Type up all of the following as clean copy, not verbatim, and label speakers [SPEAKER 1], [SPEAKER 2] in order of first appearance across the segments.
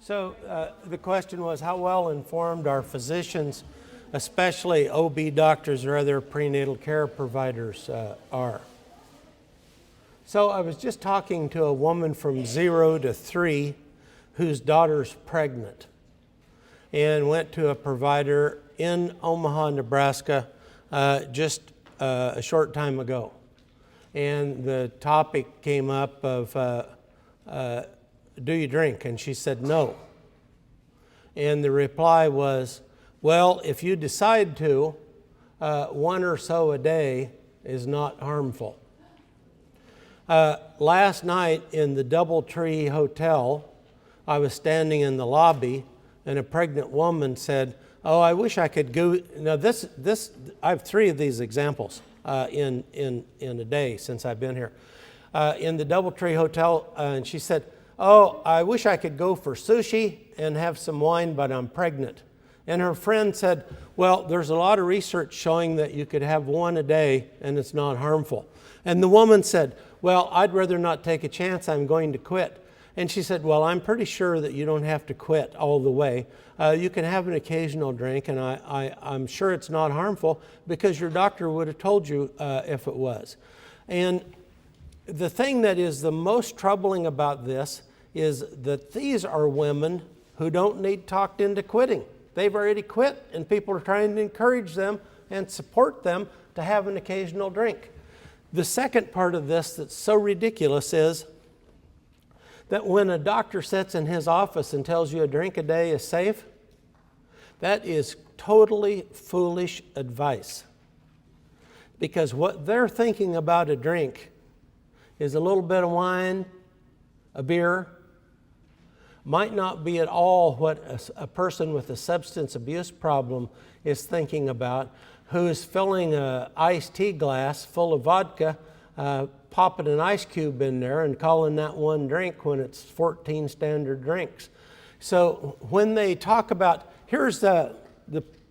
[SPEAKER 1] So the question was, how well informed are physicians, especially OB doctors or other prenatal care providers are? So I was just talking to a woman from 0 to 3 whose daughter's pregnant and went to a provider in Omaha, Nebraska just a short time ago. And the topic came up of, do you drink? And she said no. And the reply was, well, if you decide to, 1 or so a day is not harmful. Last night in the DoubleTree Hotel, I was standing in the lobby and a pregnant woman said, oh, I wish I could go. Now I have 3 of these examples in a day since I've been here. In the DoubleTree Hotel, and she said, oh, I wish I could go for sushi and have some wine, but I'm pregnant. And her friend said, well, there's a lot of research showing that you could have 1 a day and it's not harmful. And the woman said, well, I'd rather not take a chance, I'm going to quit. And she said, well, I'm pretty sure that you don't have to quit all the way. You can have an occasional drink, and I'm sure it's not harmful because your doctor would have told you if it was. And the thing that is the most troubling about this is that these are women who don't need talked into quitting. They've already quit, and people are trying to encourage them and support them to have an occasional drink. The second part of this that's so ridiculous is that when a doctor sits in his office and tells you a drink a day is safe, that is totally foolish advice. Because what they're thinking about a drink is a little bit of wine, a beer, might not be at all what a person with a substance abuse problem is thinking about, who is filling an iced tea glass full of vodka, popping an ice cube in there and calling that one drink when it's 14 standard drinks. So when they talk about, here's the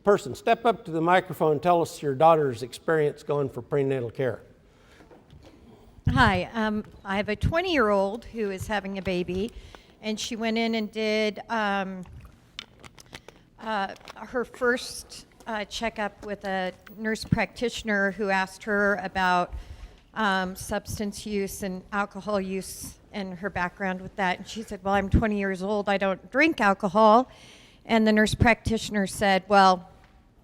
[SPEAKER 1] person, step up to the microphone and tell us your daughter's experience going for prenatal care.
[SPEAKER 2] Hi, I have a 20-year-old who is having a baby, and she went in and did her first checkup with a nurse practitioner who asked her about substance use and alcohol use and her background with that. And she said, well, I'm 20 years old, I don't drink alcohol. And the nurse practitioner said, well,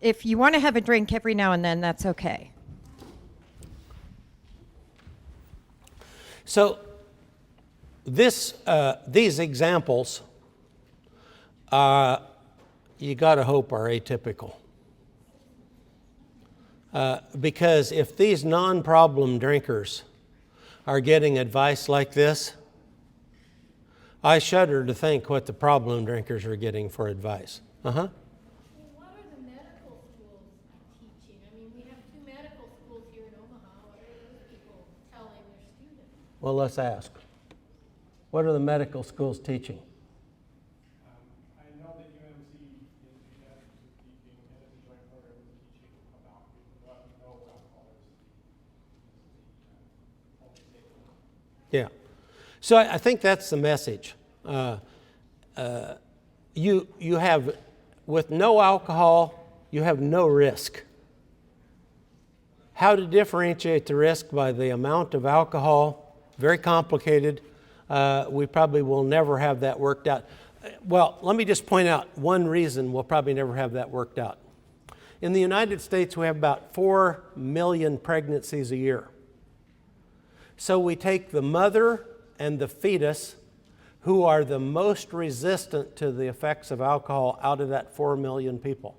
[SPEAKER 2] if you want to have a drink every now and then, that's okay.
[SPEAKER 1] So these examples, you got to hope are atypical. Because if these non-problem drinkers are getting advice like this, I shudder to think what the problem drinkers are getting for advice.
[SPEAKER 3] What are the medical schools teaching? I mean, we have 2 medical schools here in Omaha. What are those people telling their students?
[SPEAKER 1] Well, let's ask. What are the medical schools teaching?
[SPEAKER 4] I know that UMC is teaching, and it's a joint program is teaching about no alcohol.
[SPEAKER 1] Yeah. So I think that's the message. You have, with no alcohol, you have no risk. How to differentiate the risk by the amount of alcohol, very complicated. We probably will never have that worked out. Well, let me just point out one reason we'll probably never have that worked out. In the United States, we have about 4 million pregnancies a year. So we take the mother and the fetus, who are the most resistant to the effects of alcohol, out of that 4 million people.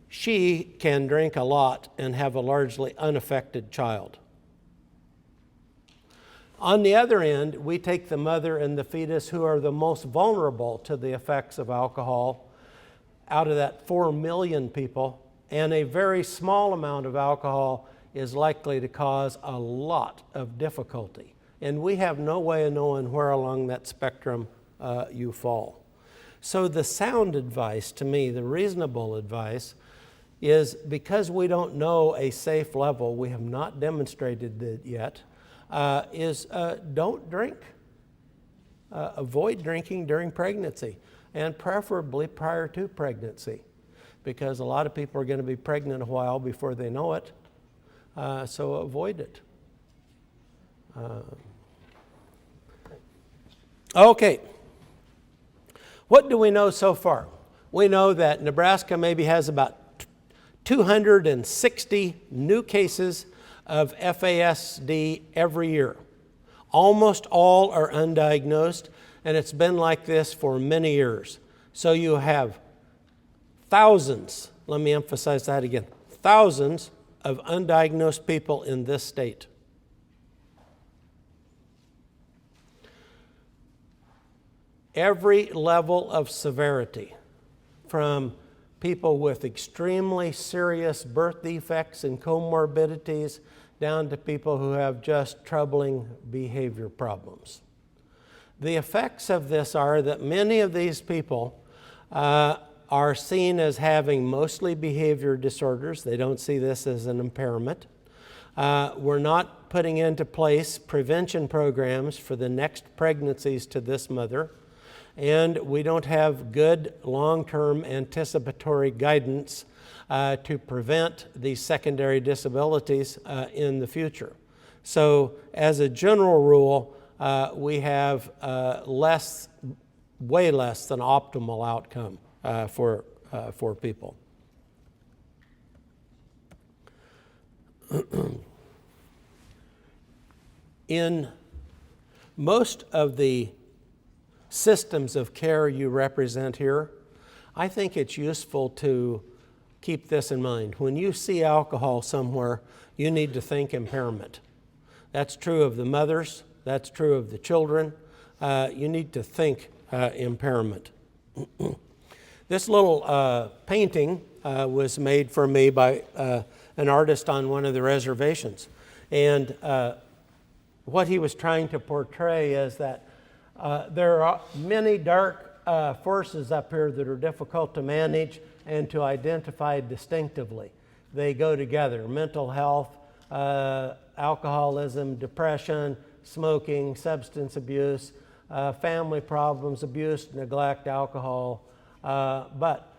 [SPEAKER 1] She can drink a lot and have a largely unaffected child. On the other end, we take the mother and the fetus, who are the most vulnerable to the effects of alcohol, out of that 4 million people, and a very small amount of alcohol is likely to cause a lot of difficulty. And we have no way of knowing where along that spectrum you fall. So the sound advice, to me, the reasonable advice, is because we don't know a safe level, we have not demonstrated it yet, is don't drink. avoid drinking during pregnancy, and preferably prior to pregnancy, because a lot of people are going to be pregnant a while before they know it, so avoid it. Okay, what do we know so far? We know that Nebraska maybe has about 260 new cases of FASD every year. Almost all are undiagnosed, and it's been like this for many years. So you have thousands, let me emphasize that again, thousands of undiagnosed people in this state. Every level of severity, from people with extremely serious birth defects and comorbidities down to people who have just troubling behavior problems. The effects of this are that many of these people are seen as having mostly behavior disorders. They don't see this as an impairment. We're not putting into place prevention programs for the next pregnancies to this mother. And we don't have good long-term anticipatory guidance to prevent these secondary disabilities in the future. So as a general rule, we have way less than optimal outcome for people. In most of the systems of care you represent here, I think it's useful to keep this in mind. When you see alcohol somewhere, you need to think impairment. That's true of the mothers, that's true of the children. You need to think impairment. This little painting was made for me by an artist on one of the reservations. And what he was trying to portray is that there are many dark forces up here that are difficult to manage and to identify distinctively. They go together: mental health, alcoholism, depression, smoking, substance abuse, family problems, abuse, neglect, alcohol. But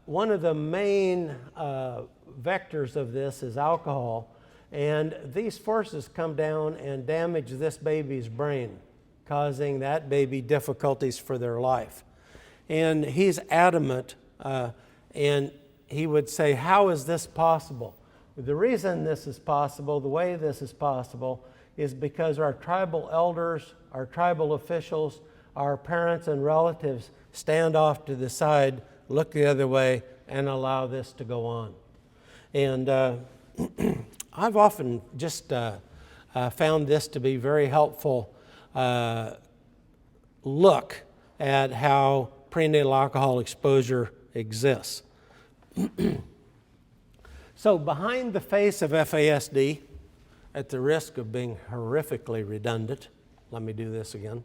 [SPEAKER 1] one of the main vectors of this is alcohol, and these forces come down and damage this baby's brain, causing that baby difficulties for their life. And he's adamant, and he would say, how is this possible? The reason this is possible, the way this is possible, is because our tribal elders, our tribal officials, our parents and relatives stand off to the side, look the other way, and allow this to go on. And I've often just found this to be very helpful look at how prenatal alcohol exposure exists. So behind the face of FASD, at the risk of being horrifically redundant, let me do this again.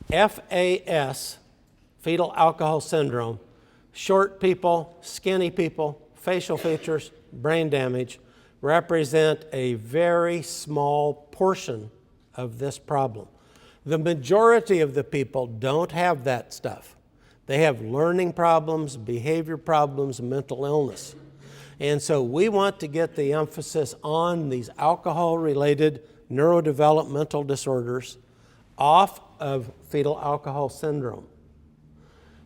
[SPEAKER 1] FAS, fetal alcohol syndrome, short people, skinny people, facial features, brain damage, represent a very small portion of this problem. The majority of the people don't have that stuff. They have learning problems, behavior problems, mental illness. And so we want to get the emphasis on these alcohol-related neurodevelopmental disorders off of fetal alcohol syndrome.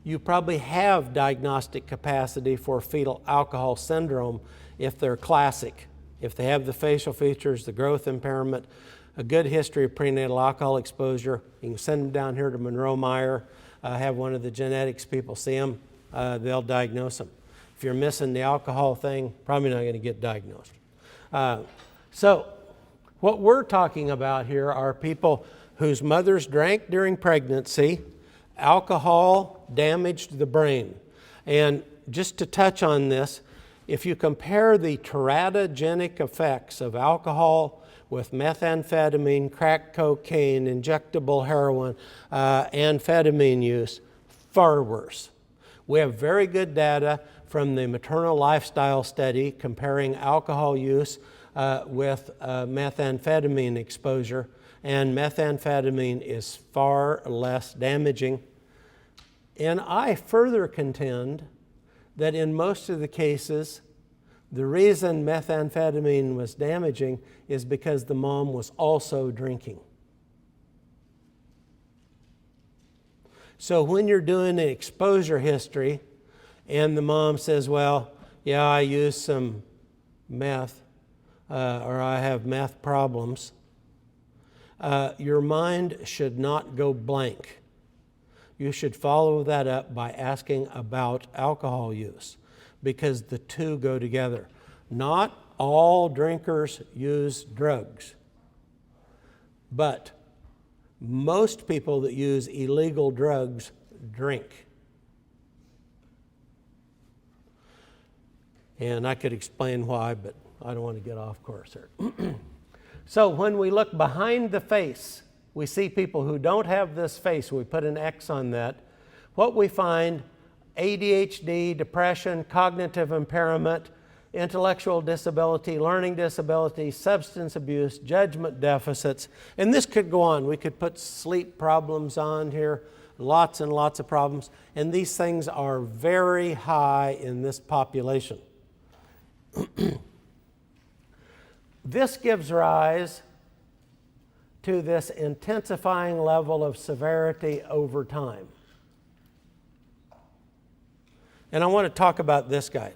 [SPEAKER 1] You probably have diagnostic capacity for fetal alcohol syndrome if they're classic, if they have the facial features, the growth impairment, a good history of prenatal alcohol exposure. You can send them down here to Monroe Meyer, have one of the genetics people see them, they'll diagnose them. If you're missing the alcohol thing, probably not going to get diagnosed. So what we're talking about here are people whose mothers drank during pregnancy. Alcohol damaged the brain. And just to touch on this, if you compare the teratogenic effects of alcohol with methamphetamine, crack cocaine, injectable heroin, amphetamine use, far worse. We have very good data from the maternal lifestyle study comparing alcohol use with methamphetamine exposure. and methamphetamine is far less damaging. And I further contend that in most of the cases, the reason methamphetamine was damaging is because the mom was also drinking. So when you're doing an exposure history and the mom says, well, yeah, I used some meth or I have meth problems, your mind should not go blank. You should follow that up by asking about alcohol use, because the two go together. Not all drinkers use drugs, but most people that use illegal drugs drink. And I could explain why, but I don't want to get off course here. So when we look behind the face, we see people who don't have this face. We put an X on that. What we find: ADHD, depression, cognitive impairment, intellectual disability, learning disability, substance abuse, judgment deficits, and this could go on. We could put sleep problems on here, lots and lots of problems, and these things are very high in this population. This gives rise to this intensifying level of severity over time. And I want to talk about this guy.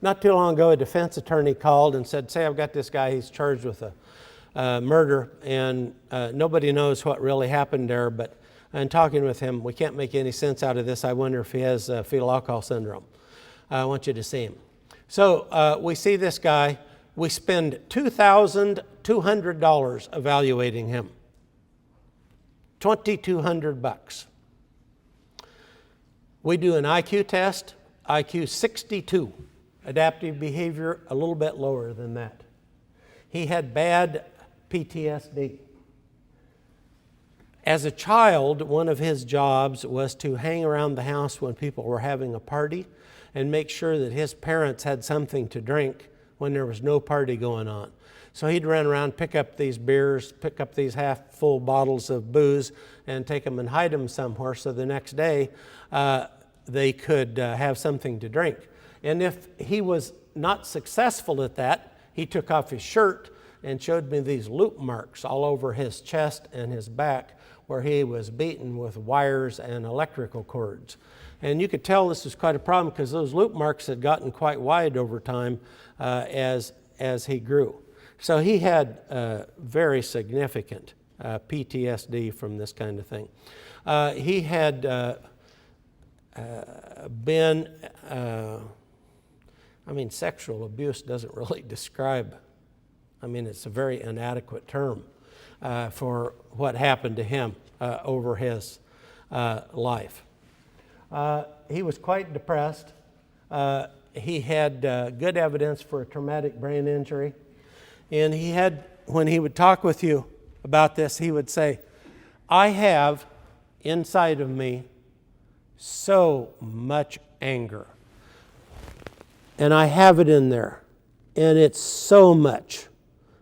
[SPEAKER 1] Not too long ago, a defense attorney called and said, say I've got this guy, he's charged with a murder, and nobody knows what really happened there, but in talking with him, we can't make any sense out of this. I wonder if he has fetal alcohol syndrome. I want you to see him. So we see this guy. We spend $2,200 evaluating him. $2,200. We do an IQ test, IQ 62. Adaptive behavior, a little bit lower than that. He had bad PTSD. As a child, one of his jobs was to hang around the house when people were having a party and make sure that his parents had something to drink when there was no party going on. So he'd run around, pick up these beers, pick up these half-full bottles of booze, and take them and hide them somewhere so the next day they could have something to drink. And if he was not successful at that, he took off his shirt and showed me these loop marks all over his chest and his back where he was beaten with wires and electrical cords. And you could tell this was quite a problem because those loop marks had gotten quite wide over time as he grew. So he had very significant PTSD from this kind of thing. He had been, sexual abuse doesn't really describe, it's a very inadequate term for what happened to him over his life. He was quite depressed. He had good evidence for a traumatic brain injury. And he had, when he would talk with you about this, he would say, I have inside of me so much anger. And I have it in there. And it's so much.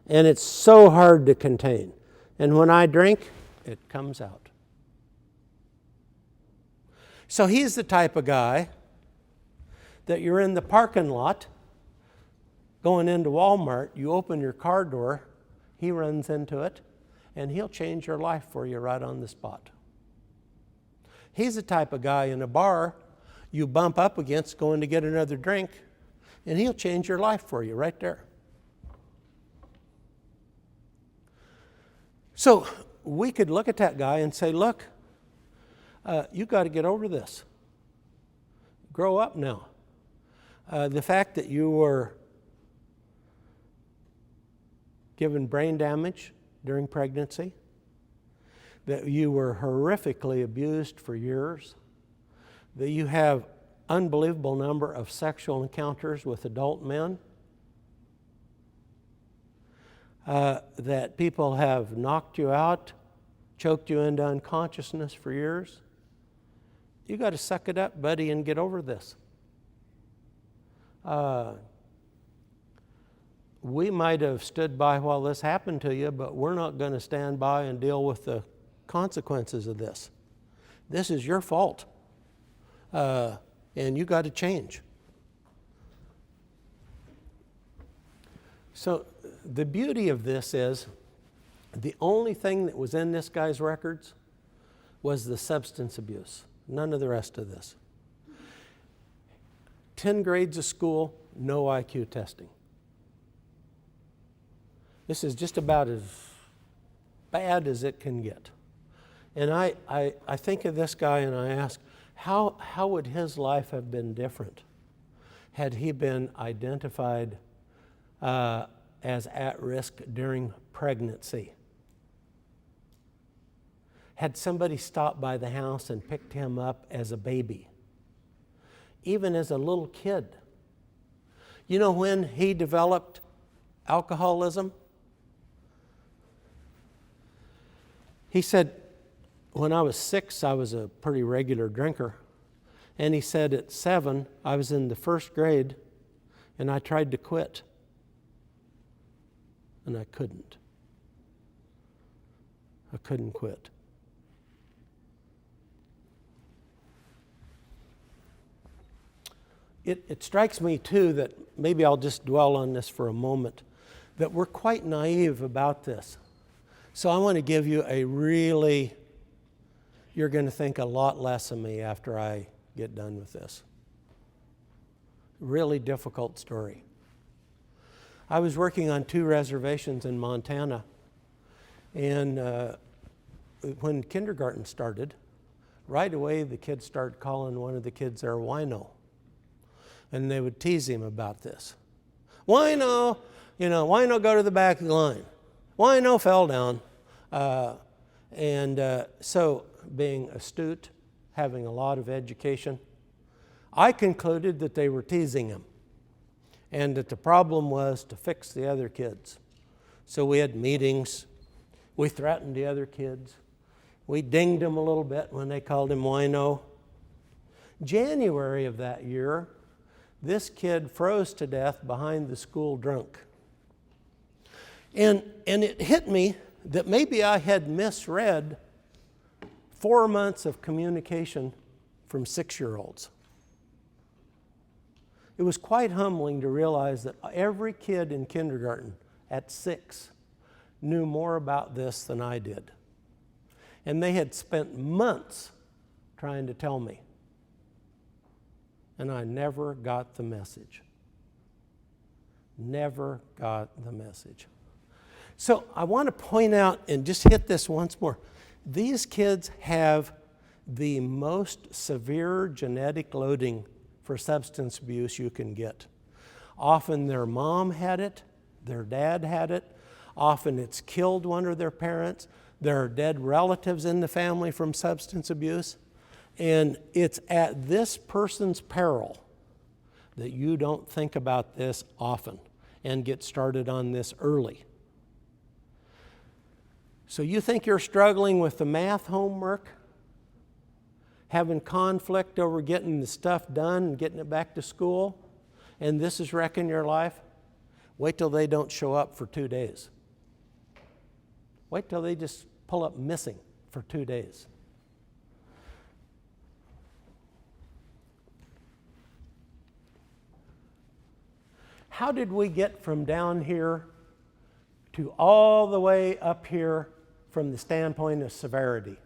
[SPEAKER 1] And it's so hard to contain. And when I drink, it comes out. So he's the type of guy that you're in the parking lot going into Walmart, you open your car door, he runs into it, and he'll change your life for you right on the spot. He's the type of guy in a bar you bump up against going to get another drink, and he'll change your life for you right there. So we could look at that guy and say, look, you got to get over this. Grow up now. The fact that you were given brain damage during pregnancy, that you were horrifically abused for years, that you have unbelievable number of sexual encounters with adult men, that people have knocked you out, choked you into unconsciousness for years. You got to suck it up, buddy, and get over this. we might have stood by while this happened to you, but we're not going to stand by and deal with the consequences of this. This is your fault, and you got to change. So the beauty of this is the only thing that was in this guy's records was the substance abuse, none of the rest of this. 10 grades of school, no IQ testing. This is just about as bad as it can get. And I think of this guy and I ask, how would his life have been different had he been identified as at risk during pregnancy? Had somebody stopped by the house and picked him up as a baby, even as a little kid. You know when he developed alcoholism? He said, when I was 6, I was a pretty regular drinker. And he said at 7, I was in the 1st grade and I tried to quit. And I couldn't. I couldn't quit. It strikes me too that, maybe I'll just dwell on this for a moment, that we're quite naive about this. So I want to give you you're going to think a lot less of me after I get done with this. Really difficult story. I was working on 2 reservations in Montana, and when kindergarten started, right away the kids started calling one of the kids there Wino. And they would tease him about this. Wino, Wino go to the back of the line. Wino fell down. So being astute, having a lot of education, I concluded that they were teasing him and that the problem was to fix the other kids. So we had meetings. We threatened the other kids. We dinged him a little bit when they called him Wino. January of that year, this kid froze to death behind the school drunk. And it hit me that maybe I had misread 4 months of communication from 6-year-olds. It was quite humbling to realize that every kid in kindergarten at 6 knew more about this than I did. And they had spent months trying to tell me. And I never got the message. Never got the message. So I want to point out and just hit this once more. These kids have the most severe genetic loading for substance abuse you can get. Often their mom had it, their dad had it. Often it's killed one of their parents. There are dead relatives in the family from substance abuse. And it's at this person's peril that you don't think about this often and get started on this early. So you think you're struggling with the math homework, having conflict over getting the stuff done and getting it back to school, and this is wrecking your life? Wait till they don't show up for 2 days. Wait till they just pull up missing for 2 days. How did we get from down here to all the way up here from the standpoint of severity?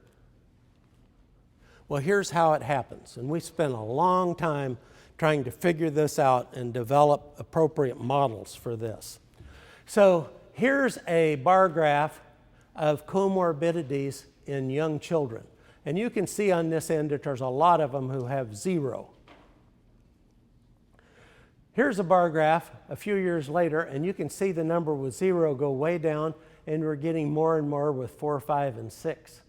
[SPEAKER 1] Well, here's how it happens. And we spent a long time trying to figure this out and develop appropriate models for this. So here's a bar graph of comorbidities in young children. And you can see on this end that there's a lot of them who have 0. Here's a bar graph a few years later, and you can see the number with 0 go way down, and we're getting more and more with 4, 5, and 6.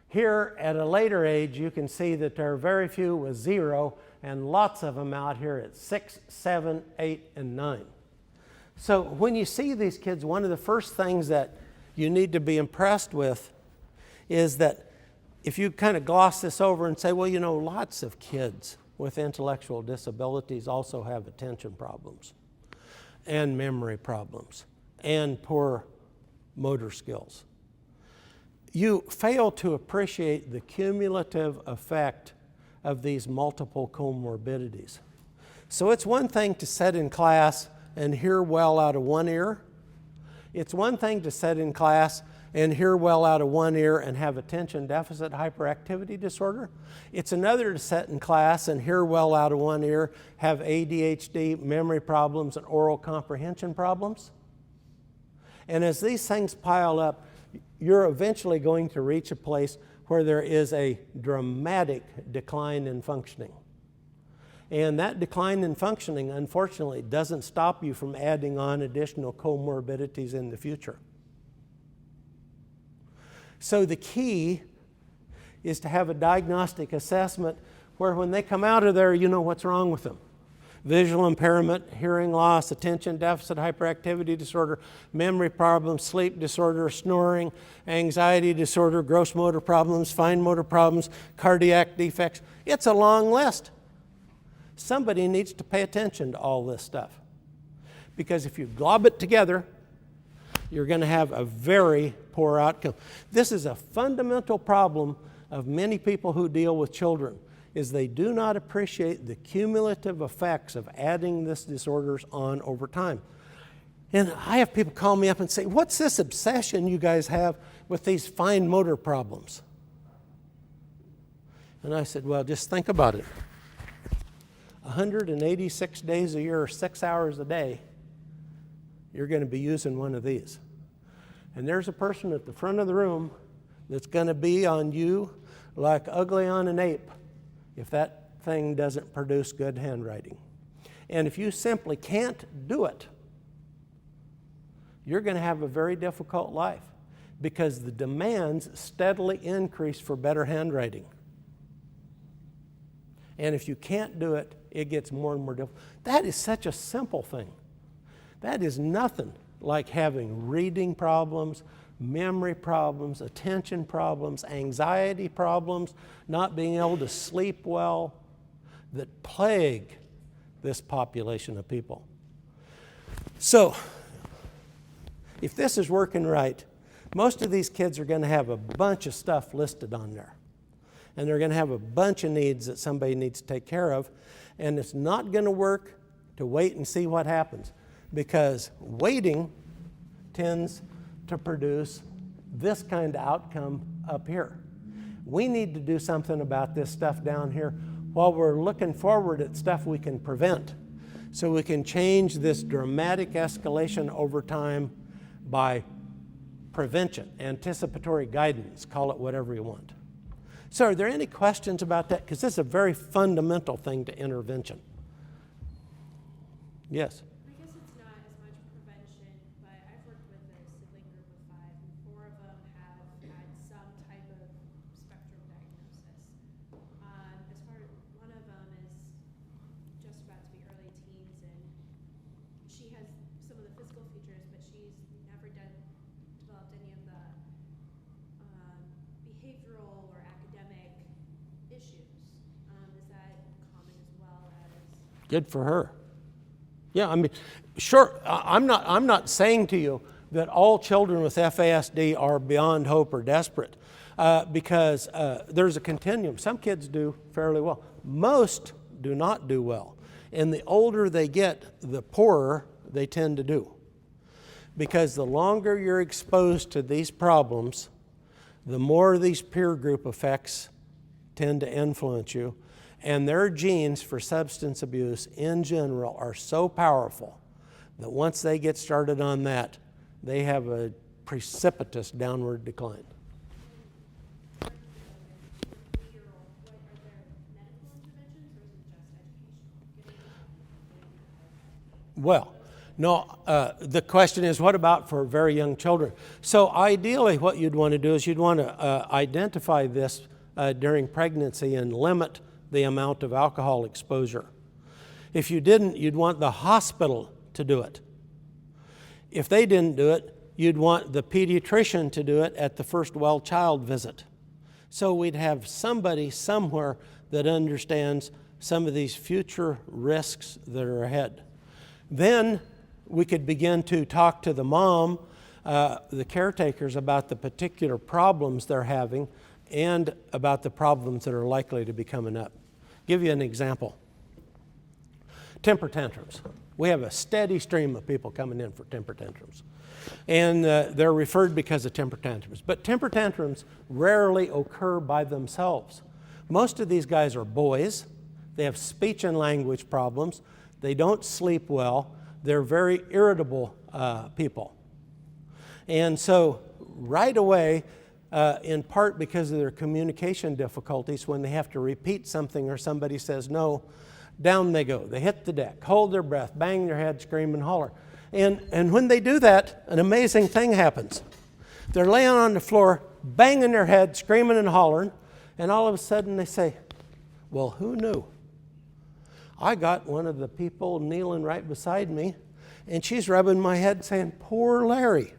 [SPEAKER 1] Here, at a later age, you can see that there are very few with 0, and lots of them out here at 6, 7, 8, and 9. So when you see these kids, one of the first things that you need to be impressed with is that if you kind of gloss this over and say, well, lots of kids with intellectual disabilities also have attention problems. and memory problems and poor motor skills. You fail to appreciate the cumulative effect of these multiple comorbidities. So it's one thing to sit in class and hear well out of one ear. It's one thing to sit in class and hear well out of one ear and have attention deficit hyperactivity disorder. It's another to sit in class and hear well out of one ear, have ADHD, memory problems, and oral comprehension problems. And as these things pile up, you're eventually going to reach a place where there is a dramatic decline in functioning. And that decline in functioning, unfortunately, doesn't stop you from adding on additional comorbidities in the future. So the key is to have a diagnostic assessment where when they come out of there, you know what's wrong with them. Visual impairment, hearing loss, attention deficit hyperactivity disorder, memory problems, sleep disorder, snoring, anxiety disorder, gross motor problems, fine motor problems, cardiac defects. It's a long list. Somebody needs to pay attention to all this stuff. Because if you glob it together, you're going to have a very poor outcome. This is a fundamental problem of many people who deal with children, is they do not appreciate the cumulative effects of adding these disorders on over time. And I have people call me up and say, what's this obsession you guys have with these fine motor problems? And I said, well, just think about it. 186 days a year, 6 hours a day, you're going to be using one of these. And there's a person at the front of the room that's going to be on you like ugly on an ape if that thing doesn't produce good handwriting. And if you simply can't do it, you're going to have a very difficult life because the demands steadily increase for better handwriting. And if you can't do it, it gets more and more difficult. That is such a simple thing. That is nothing like having reading problems, memory problems, attention problems, anxiety problems, not being able to sleep well, that plague this population of people. So, if this is working right, most of these kids are going to have a bunch of stuff listed on there. And they're going to have a bunch of needs that somebody needs to take care of. And it's not going to work to wait and see what happens, because waiting tends to produce this kind of outcome up here. We need to do something about this stuff down here while we're looking forward at stuff we can prevent, so we can change this dramatic escalation over time by prevention, anticipatory guidance, call it whatever you want. So are there any questions about that? Because this is a very fundamental thing to intervention. Yes?
[SPEAKER 5] I guess it's not as much prevention, but I've worked with a sibling group of 5, and 4 of them have had some type of spectrum diagnosis. As far as one of them is just about to be early teens, and she has some of the physical features, but she's never developed any of the behavioral or academic issues. Is that common as well as?
[SPEAKER 1] Good for her. Yeah, I mean, sure, I'm not saying to you that all children with FASD are beyond hope or desperate, because there's a continuum. Some kids do fairly well. Most do not do well. And the older they get, the poorer they tend to do. Because the longer you're exposed to these problems, the more these peer group effects tend to influence you. And their genes for substance abuse in general are so powerful that once they get started on that, they have a precipitous downward decline. Well, no, the question is, what about for very young children? So ideally what you'd want to do is you'd want to identify this during pregnancy and limit the amount of alcohol exposure. If you didn't, you'd want the hospital to do it. If they didn't do it, you'd want the pediatrician to do it at the first well-child visit. So we'd have somebody somewhere that understands some of these future risks that are ahead. Then we could begin to talk to the mom, the caretakers, about the particular problems they're having and about the problems that are likely to be coming up. Give you an example. Temper tantrums. We have a steady stream of people coming in for temper tantrums. And they're referred because of temper tantrums. But temper tantrums rarely occur by themselves. Most of these guys are boys. They have speech and language problems. They don't sleep well. They're very irritable people. And so right away, in part because of their communication difficulties, when they have to repeat something or somebody says no, down they go. They hit the deck, hold their breath, bang their head, scream and holler. And when they do that, an amazing thing happens. They're laying on the floor, banging their head, screaming and hollering, and all of a sudden they say, well, who knew? I got one of the people kneeling right beside me, and she's rubbing my head saying, poor Larry.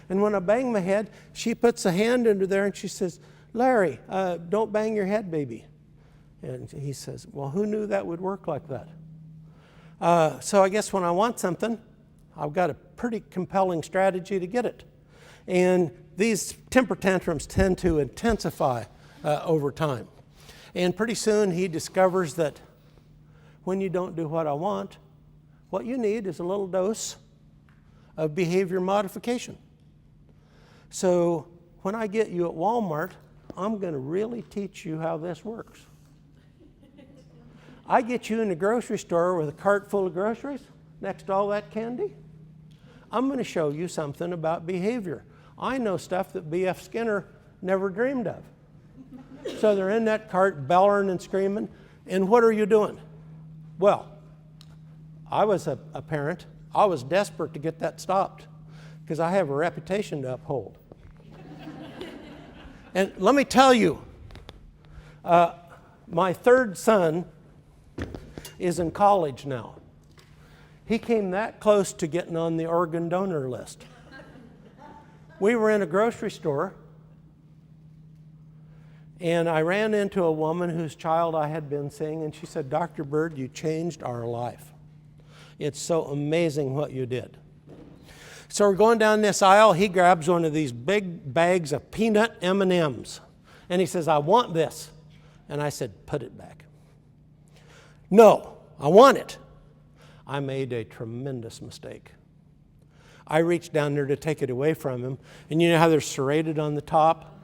[SPEAKER 1] And when I bang my head, she puts a hand under there and she says, Larry, don't bang your head, baby. And he says, well, who knew that would work like that? So I guess when I want something, I've got a pretty compelling strategy to get it. And these temper tantrums tend to intensify over time. And pretty soon he discovers that when you don't do what I want, what you need is a little dose of behavior modification. So when I get you at Walmart, I'm going to really teach you how this works. I get you in the grocery store with a cart full of groceries next to all that candy. I'm going to show you something about behavior. I know stuff that B.F. Skinner never dreamed of. So they're in that cart bellowing and screaming, and what are you doing? Well, I was a parent. I was desperate to get that stopped because I have a reputation to uphold. And let me tell you, my third son is in college now. He came that close to getting on the organ donor list. We were in a grocery store, and I ran into a woman whose child I had been seeing, and she said, Dr. Burd, you changed our life. It's so amazing what you did. So we're going down this aisle. He grabs one of these big bags of peanut M&Ms, and he says, I want this. And I said, put it back. No, I want it. I made a tremendous mistake. I reached down there to take it away from him, and you know how they're serrated on the top?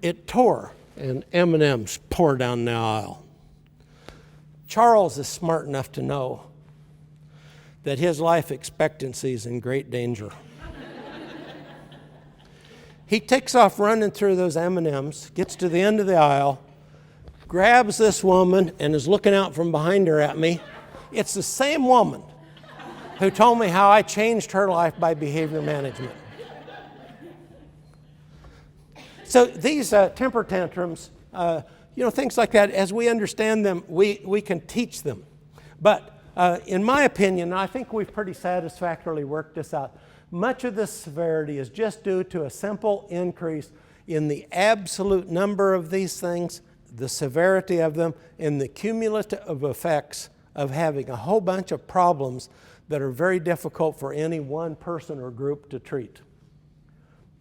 [SPEAKER 1] It tore, and M&Ms pour down the aisle. Charles is smart enough to know that his life expectancy is in great danger. He takes off running through those M&Ms, gets to the end of the aisle, grabs this woman, and is looking out from behind her at me. It's the same woman who told me how I changed her life by behavior management. So these temper tantrums, things like that, as we understand them, we can teach them. But in my opinion, I think we've pretty satisfactorily worked this out. Much of this severity is just due to a simple increase in the absolute number of these things, the severity of them, and the cumulative effects of having a whole bunch of problems that are very difficult for any one person or group to treat.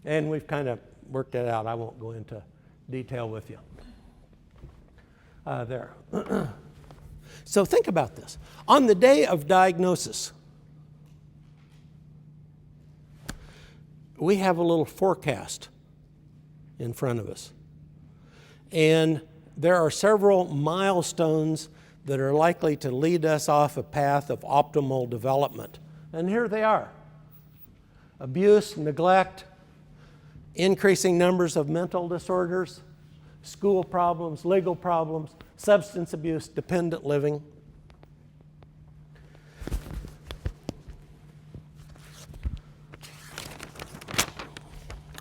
[SPEAKER 1] And we've kind of worked it out. I won't go into detail with you. There. So think about this. On the day of diagnosis, we have a little forecast in front of us. And there are several milestones that are likely to lead us off a path of optimal development. And here they are. Abuse, neglect, increasing numbers of mental disorders, school problems, legal problems, substance abuse, dependent living.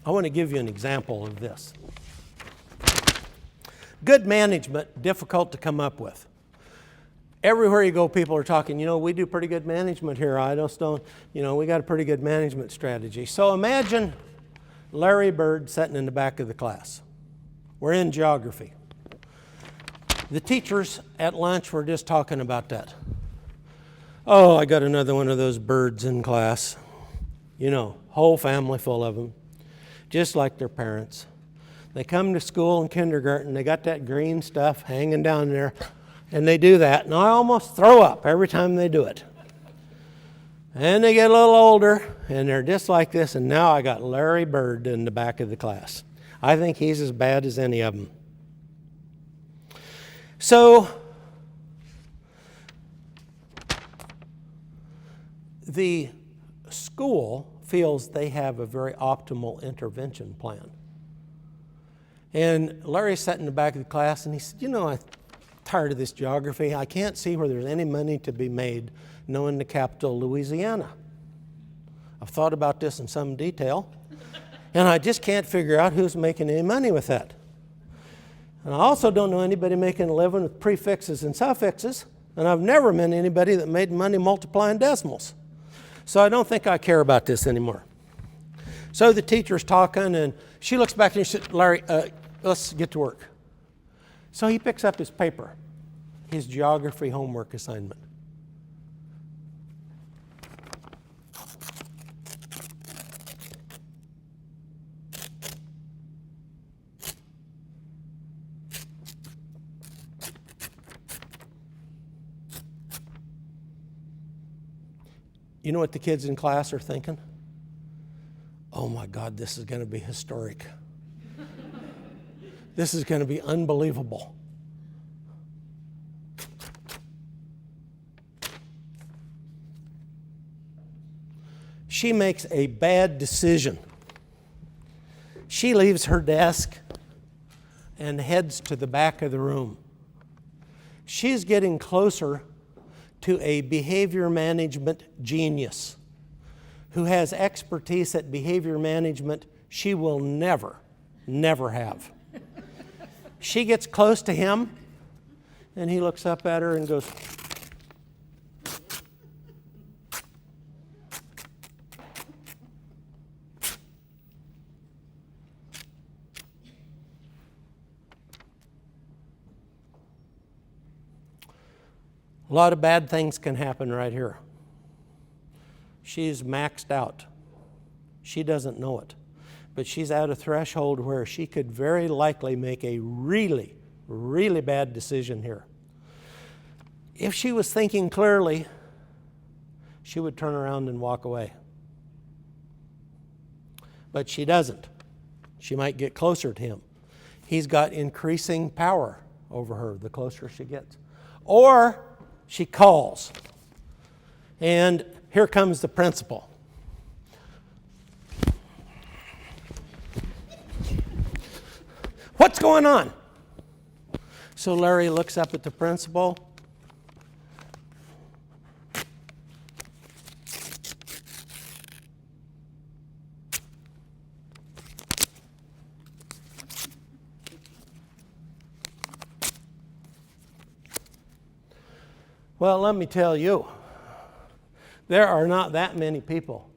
[SPEAKER 1] I want to give you an example of this. Good management, difficult to come up with. Everywhere you go, people are talking, we do pretty good management here. I just don't, we got a pretty good management strategy. So imagine Larry Burd sitting in the back of the class. We're in geography. The teachers at lunch were just talking about that. Oh, I got another one of those birds in class. You know, whole family full of them, just like their parents. They come to school in kindergarten, they got that green stuff hanging down there, and they do that, and I almost throw up every time they do it. And they get a little older, and they're just like this, and now I got Larry Burd in the back of the class. I think he's as bad as any of them. So, the school feels they have a very optimal intervention plan. And Larry sat in the back of the class and he said, you know, I'm tired of this geography. I can't see where there's any money to be made knowing the capital, Louisiana. I've thought about this in some detail, and I just can't figure out who's making any money with that. And I also don't know anybody making a living with prefixes and suffixes, and I've never met anybody that made money multiplying decimals. So I don't think I care about this anymore. So the teacher's talking, and she looks back and she said, Larry, let's get to work. So he picks up his paper, his geography homework assignment. You know what the kids in class are thinking? Oh my God, this is going to be historic. This is going to be unbelievable. She makes a bad decision. She leaves her desk and heads to the back of the room. She's getting closer to a behavior management genius who has expertise at behavior management she will never have. She gets close to him, and he looks up at her and goes, a lot of bad things can happen right here. She's maxed out. She doesn't know it. But she's at a threshold where she could very likely make a really, really bad decision here. If she was thinking clearly, she would turn around and walk away. But she doesn't. She might get closer to him. He's got increasing power over her the closer she gets. Or she calls. And here comes the principal. What's going on? So Larry looks up at the principal. Well, let me tell you, there are not that many people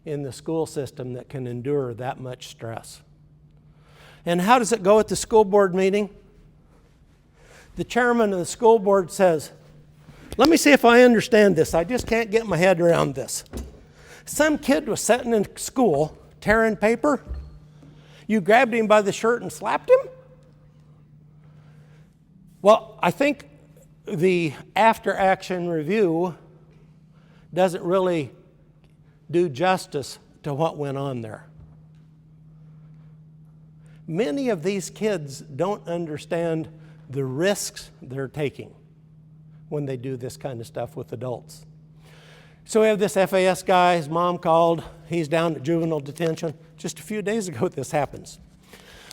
[SPEAKER 1] in the school system that can endure that much stress. And how does it go at the school board meeting? The chairman of the school board says, let me see if I understand this. I just can't get my head around this. Some kid was sitting in school tearing paper. You grabbed him by the shirt and slapped him? Well, I think the after-action review doesn't really do justice to what went on there. Many of these kids don't understand the risks they're taking when they do this kind of stuff with adults. So we have this FAS guy, his mom called, he's down at juvenile detention. Just a few days ago this happens.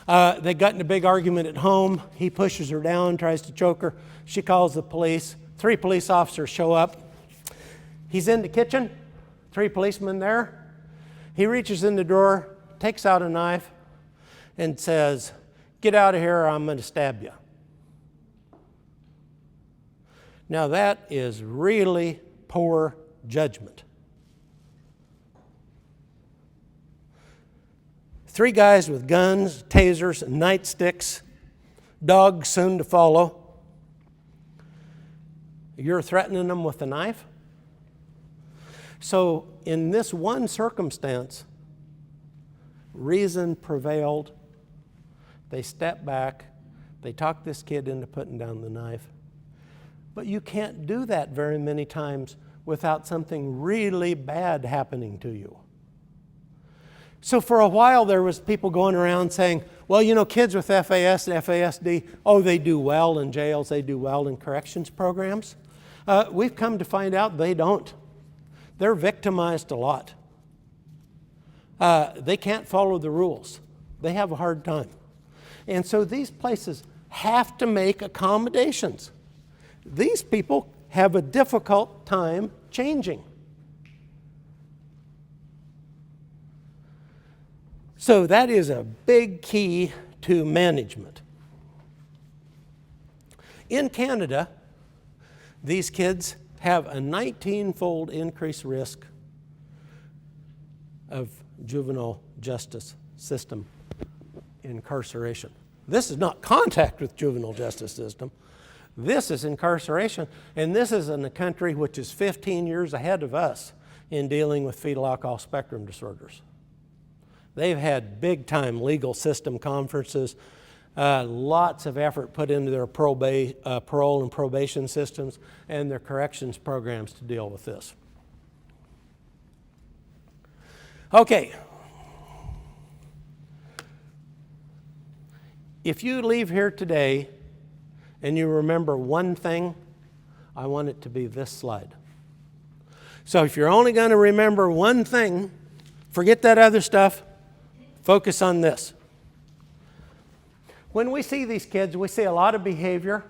[SPEAKER 1] They got in a big argument at home. He pushes her down, tries to choke her. She calls the police. 3 police officers show up. He's in the kitchen, 3 policemen there. He reaches in the drawer, takes out a knife, and says, get out of here or I'm going to stab you. Now that is really poor judgment. 3 guys with guns, tasers, and nightsticks, dogs soon to follow. You're threatening them with a knife? So in this one circumstance, reason prevailed. They stepped back. They talked this kid into putting down the knife. But you can't do that very many times without something really bad happening to you. So for a while there was people going around saying, well, you know, kids with FAS and FASD, oh, they do well in jails, they do well in corrections programs. We've come to find out they don't. They're victimized a lot. They can't follow the rules. They have a hard time. And so these places have to make accommodations. These people have a difficult time changing. So that is a big key to management. In Canada, these kids have a 19-fold increased risk of juvenile justice system incarceration. This is not contact with juvenile justice system. This is incarceration, and this is in a country which is 15 years ahead of us in dealing with fetal alcohol spectrum disorders. They've had big-time legal system conferences, lots of effort put into their parole and probation systems and their corrections programs to deal with this. Okay. If you leave here today and you remember one thing, I want it to be this slide. So if you're only going to remember one thing, forget that other stuff, focus on this. When we see these kids, we see a lot of behavior.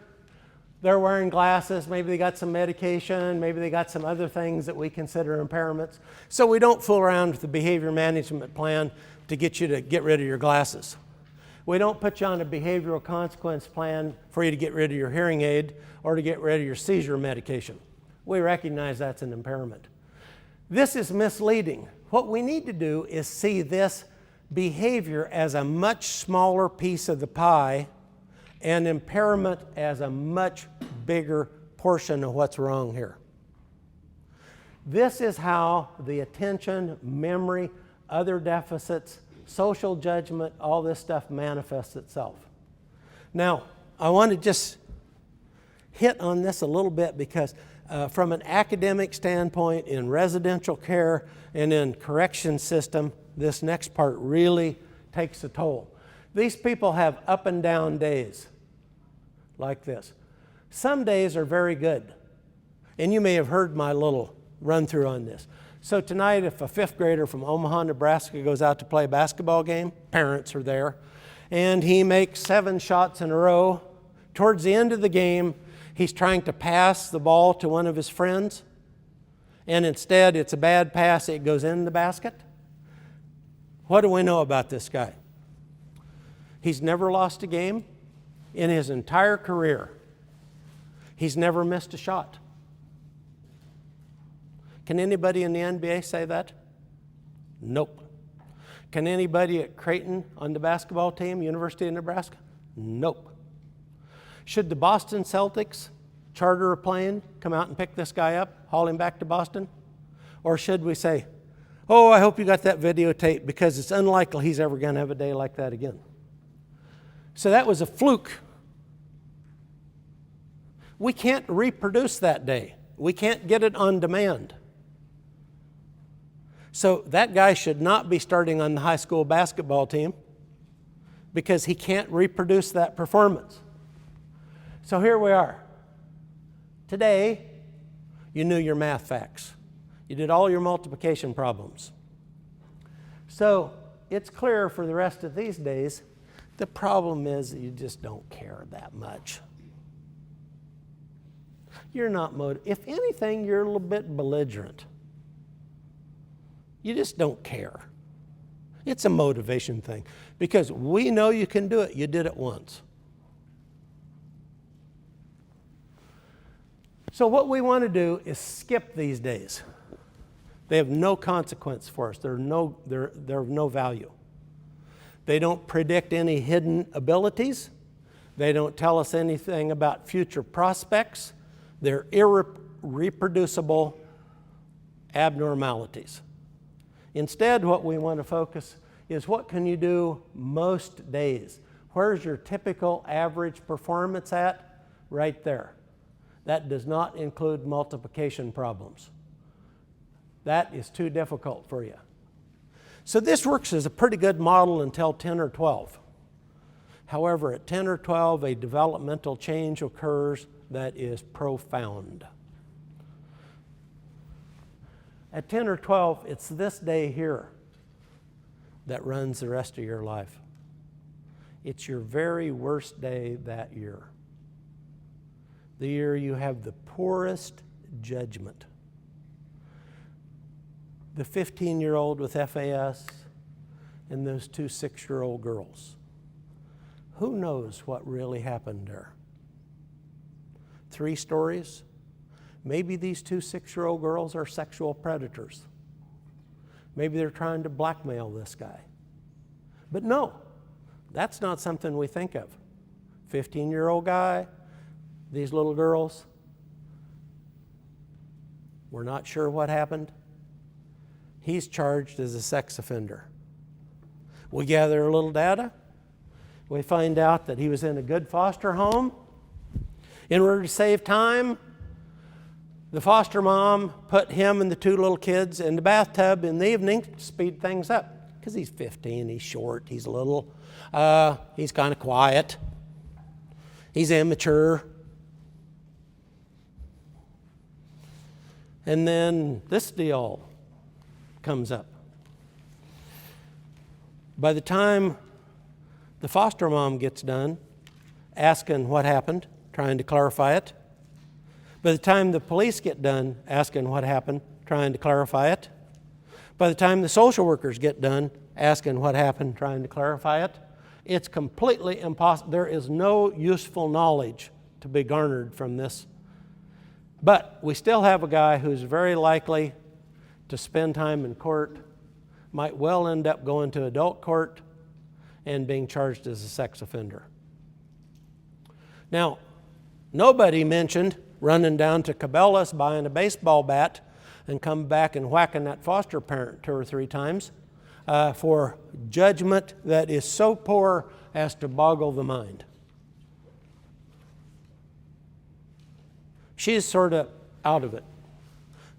[SPEAKER 1] They're wearing glasses, maybe they got some medication, maybe they got some other things that we consider impairments. So we don't fool around with the behavior management plan to get you to get rid of your glasses. We don't put you on a behavioral consequence plan for you to get rid of your hearing aid or to get rid of your seizure medication. We recognize that's an impairment. This is misleading. What we need to do is see this behavior as a much smaller piece of the pie and impairment as a much bigger portion of what's wrong here. This is how the attention, memory, other deficits, social judgment, all this stuff manifests itself. Now, I want to just hit on this a little bit because from an academic standpoint, in residential care and in correction system, this next part really takes a toll. These people have up and down days like this. Some days are very good. And you may have heard my little run through on this. So tonight, if a fifth grader from Omaha, Nebraska goes out to play a basketball game, parents are there, and he makes 7 shots in a row. Towards the end of the game, he's trying to pass the ball to one of his friends, and instead it's a bad pass, it goes in the basket. What do we know about this guy? He's never lost a game in his entire career. He's never missed a shot. Can anybody in the NBA say that? Nope. Can anybody at Creighton on the basketball team, University of Nebraska? Nope. Should the Boston Celtics charter a plane, come out and pick this guy up, haul him back to Boston? Or should we say, oh, I hope you got that videotape because it's unlikely he's ever going to have a day like that again. So that was a fluke. We can't reproduce that day. We can't get it on demand. So that guy should not be starting on the high school basketball team because he can't reproduce that performance. So here we are. Today, you knew your math facts. You did all your multiplication problems. So it's clear for the rest of these days, the problem is that you just don't care that much. You're not motivated. If anything, you're a little bit belligerent. You just don't care. It's a motivation thing because we know you can do it. You did it once. So what we want to do is skip these days. They have no consequence for us. They're of no value. They don't predict any hidden abilities. They don't tell us anything about future prospects. They're irreproducible abnormalities. Instead, what we want to focus is what can you do most days? Where's your typical average performance at? Right there. That does not include multiplication problems. That is too difficult for you. So this works as a pretty good model until 10 or 12. However, at 10 or 12, a developmental change occurs that is profound. At 10 or 12, it's this day here that runs the rest of your life. It's your very worst day that year. The year you have the poorest judgment. The 15-year-old with FAS and those two 6-year-old girls. Who knows what really happened there? 3 stories. Maybe these two 6-year-old girls are sexual predators. Maybe they're trying to blackmail this guy. But no, that's not something we think of. 15-year-old guy, these little girls. We're not sure what happened. He's charged as a sex offender. We gather a little data. We find out that he was in a good foster home. In order to save time, the foster mom put him and the 2 little kids in the bathtub in the evening to speed things up. Because he's 15, he's short, he's little, he's kind of quiet, he's immature. And then this deal comes up. By the time the foster mom gets done asking what happened, trying to clarify it, by the time the police get done asking what happened, trying to clarify it, by the time the social workers get done asking what happened, trying to clarify it, it's completely impossible. There is no useful knowledge to be garnered from this. But we still have a guy who's very likely to spend time in court, might well end up going to adult court and being charged as a sex offender. Now, nobody mentioned running down to Cabela's, buying a baseball bat, and come back and whacking that foster parent 2 or 3 times for judgment that is so poor as to boggle the mind. She's sort of out of it.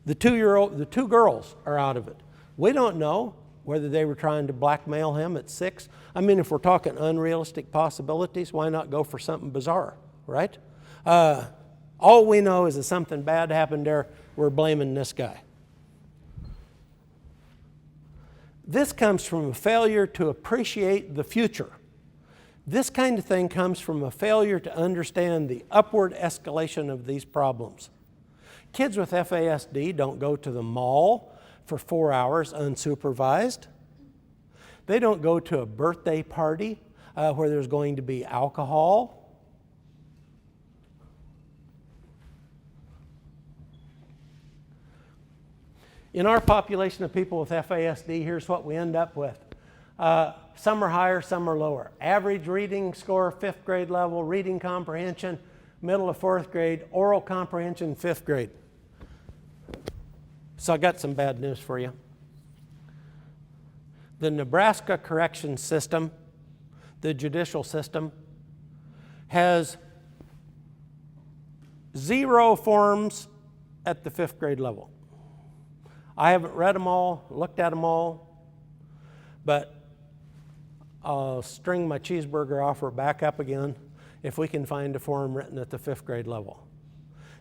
[SPEAKER 1] The 2 girls are out of it. We don't know whether they were trying to blackmail him at 6. I mean, if we're talking unrealistic possibilities, why not go for something bizarre, right? All we know is that something bad happened there. We're blaming this guy. This comes from a failure to appreciate the future. This kind of thing comes from a failure to understand the upward escalation of these problems. Kids with FASD don't go to the mall for 4 hours unsupervised. They don't go to a birthday party where there's going to be alcohol. In our population of people with FASD, here's what we end up with. Some are higher, some are lower. Average reading score, 5th grade level, reading comprehension, middle of 4th grade, oral comprehension, 5th grade. So I got some bad news for you. The Nebraska correction system, the judicial system, has 0 forms at the 5th grade level. I haven't read them all, looked at them all, but I'll string my cheeseburger offer back up again if we can find a form written at the 5th grade level.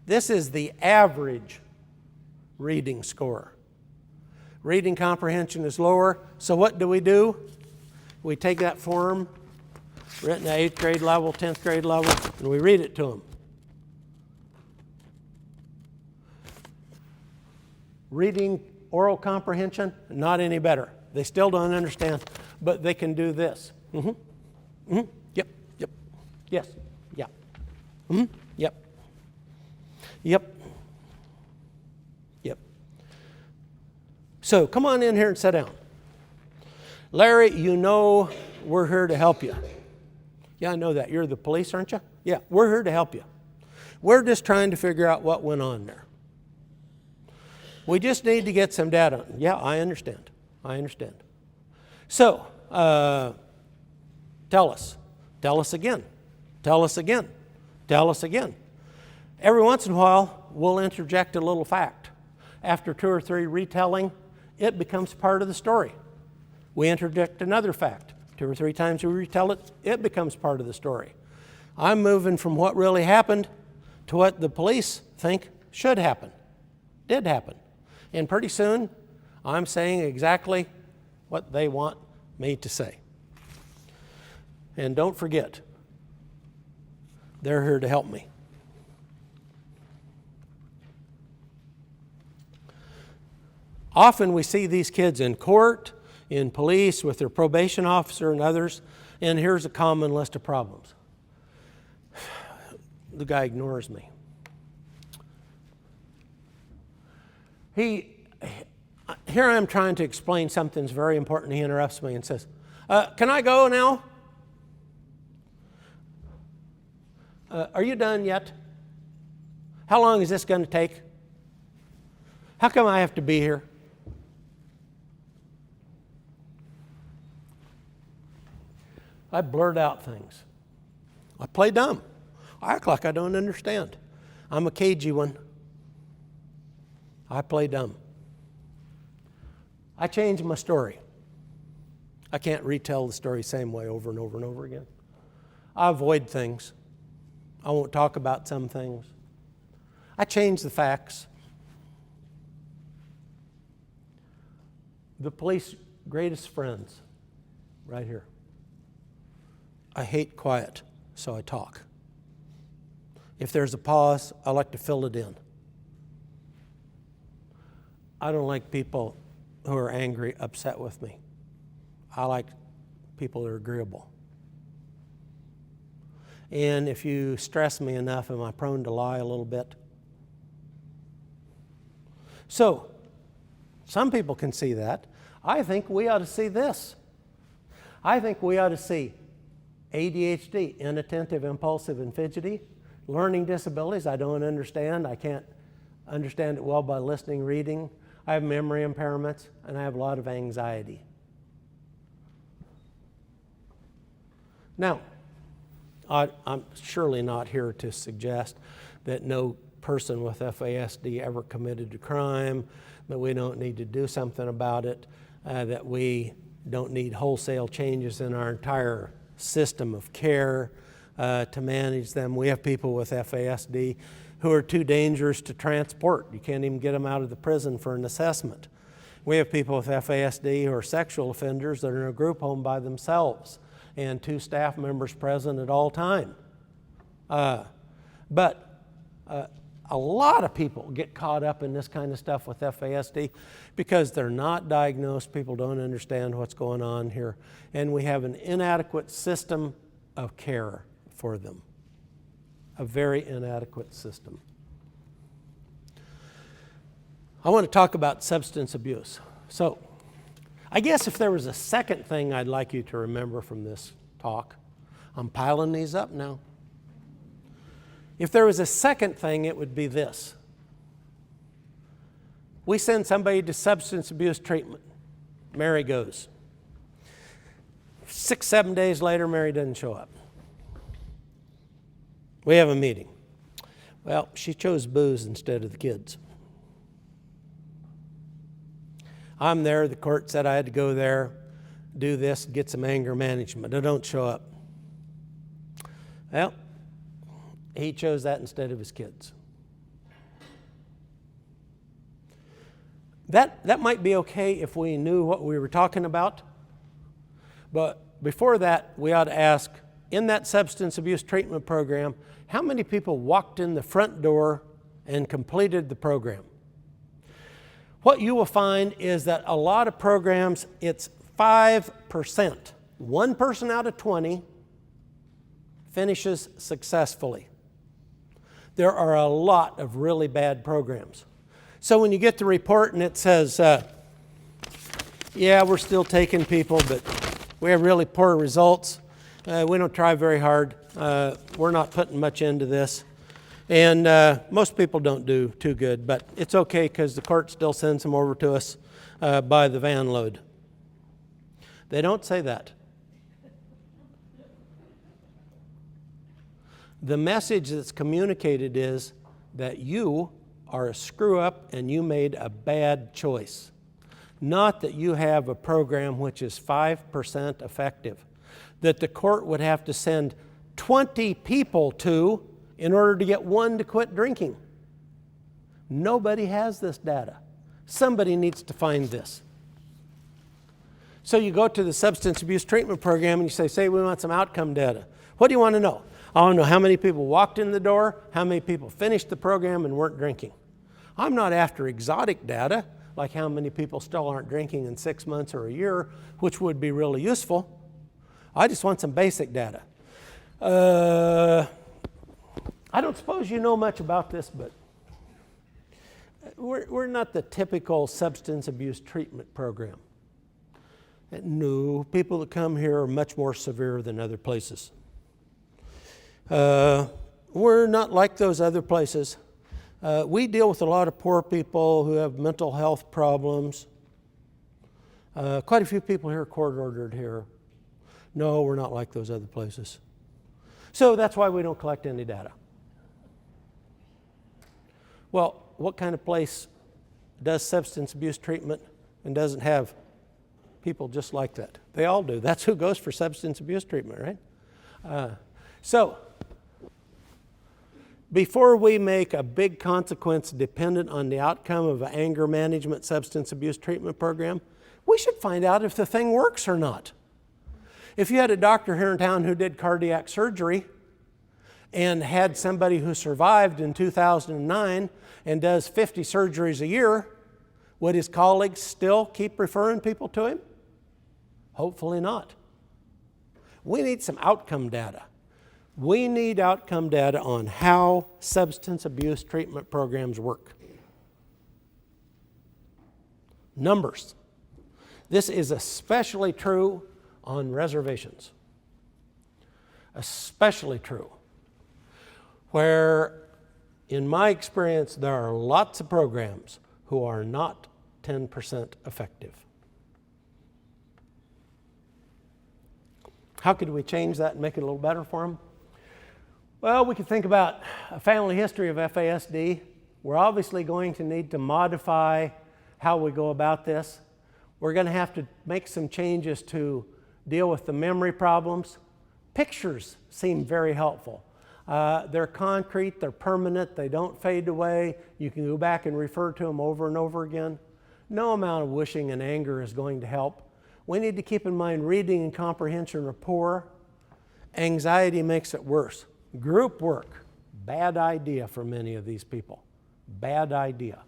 [SPEAKER 1] This is the average reading score. Reading comprehension is lower, so what do? We take that form written at 8th grade level, 10th grade level, and we read it to them. Reading oral comprehension, not any better. They still don't understand, but they can do this. Yep, yes, yeah. Yep, yep. So come on in here and sit down. Larry, you know we're here to help you. Yeah, I know that. You're the police, aren't you? Yeah, we're here to help you. We're just trying to figure out what went on there. We just need to get some data. Yeah, I understand. I understand. So, tell us. Tell us again. Tell us again. Tell us again. Every once in a while, we'll interject a little fact. After 2 or 3 retelling, it becomes part of the story. We interject another fact. 2 or 3 times we retell it, it becomes part of the story. I'm moving from what really happened to what the police think should happen, did happen. And pretty soon, I'm saying exactly what they want me to say. And don't forget, they're here to help me. Often we see these kids in court, in police, with their probation officer and others, and here's a common list of problems. The guy ignores me. Here I am trying to explain something's very important. He interrupts me and says, can I go now? Are you done yet? How long is this going to take? How come I have to be here? I blurt out things. I play dumb. I act like I don't understand. I'm a cagey one. I play dumb. I change my story. I can't retell the story same way over and over and over again. I avoid things. I won't talk about some things. I change the facts. The police greatest friends, right here. I hate quiet, so I talk. If there's a pause, I like to fill it in. I don't like people who are angry, upset with me. I like people who are agreeable. And if you stress me enough, am I prone to lie a little bit? So, some people can see that. I think we ought to see this. I think we ought to see ADHD, inattentive, impulsive, and fidgety. Learning disabilities, I don't understand. I can't understand it well by listening, reading. I have memory impairments, and I have a lot of anxiety. Now, I'm surely not here to suggest that no person with FASD ever committed a crime, that we don't need to do something about it, that we don't need wholesale changes in our entire system of care to manage them. We have people with FASD who are too dangerous to transport. You can't even get them out of the prison for an assessment. We have people with FASD who are sexual offenders that are in a group home by themselves and 2 staff members present at all time. But a lot of people get caught up in this kind of stuff with FASD because they're not diagnosed. People don't understand what's going on here. And we have an inadequate system of care for them. A very inadequate system. I want to talk about substance abuse. So, I guess if there was a second thing I'd like you to remember from this talk, I'm piling these up now. If there was a second thing, it would be this. We send somebody to substance abuse treatment. Mary goes. 6, 7 days later, Mary doesn't show up. We have a meeting. Well, she chose booze instead of the kids. I'm there. The court said I had to go there, do this, get some anger management. I don't show up. Well, he chose that instead of his kids. That might be okay if we knew what we were talking about. But before that, we ought to ask, in that substance abuse treatment program, how many people walked in the front door and completed the program? What you will find is that a lot of programs, it's 5%. 1 person out of 20 finishes successfully. There are a lot of really bad programs. So when you get the report and it says, yeah, we're still taking people, but we have really poor results. We don't try very hard. We're not putting much into this. And most people don't do too good, but it's okay because the court still sends them over to us by the van load. They don't say that. The message that's communicated is that you are a screw up and you made a bad choice. Not that you have a program which is 5% effective, that the court would have to send 20 people to in order to get one to quit drinking. Nobody has this data. Somebody needs to find this. So you go to the substance abuse treatment program and you say, we want some outcome data. What do you want to know? I want to know how many people walked in the door, how many people finished the program and weren't drinking. I'm not after exotic data, like how many people still aren't drinking in 6 months or a year, which would be really useful. I just want some basic data. I don't suppose you know much about this, but we're not the typical substance abuse treatment program. No, people that come here are much more severe than other places. We're not like those other places. We deal with a lot of poor people who have mental health problems. Quite a few people here are court-ordered here. No, we're not like those other places. So that's why we don't collect any data. Well, what kind of place does substance abuse treatment and doesn't have people just like that? They all do. That's who goes for substance abuse treatment, right? So, before we make a big consequence dependent on the outcome of an anger management substance abuse treatment program, we should find out if the thing works or not. If you had a doctor here in town who did cardiac surgery and had somebody who survived in 2009 and does 50 surgeries a year, would his colleagues still keep referring people to him? Hopefully not. We need some outcome data. We need outcome data on how substance abuse treatment programs work. Numbers. This is especially true on reservations. Especially true. Where, in my experience, there are lots of programs who are not 10% effective. How could we change that and make it a little better for them? Well, we could think about a family history of FASD. We're obviously going to need to modify how we go about this. We're going to have to make some changes to deal with the memory problems. Pictures seem very helpful. They're concrete, they're permanent, they don't fade away. You can go back and refer to them over and over again. No amount of wishing and anger is going to help. We need to keep in mind reading and comprehension are poor. Anxiety makes it worse. Group work, bad idea for many of these people. Bad idea.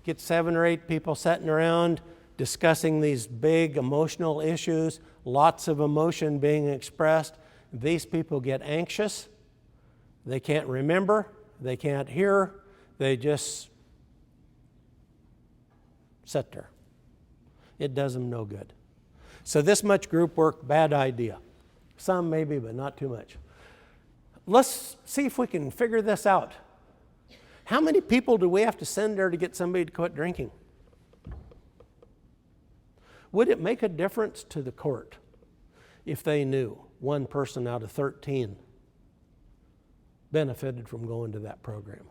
[SPEAKER 1] Get 7 or 8 people sitting around discussing these big emotional issues, lots of emotion being expressed. These people get anxious. They can't remember. They can't hear. They just sit there. It does them no good. So this much group work, bad idea. Some maybe, but not too much. Let's see if we can figure this out. How many people do we have to send there to get somebody to quit drinking? Would it make a difference to the court if they knew 1 person out of 13 benefited from going to that program?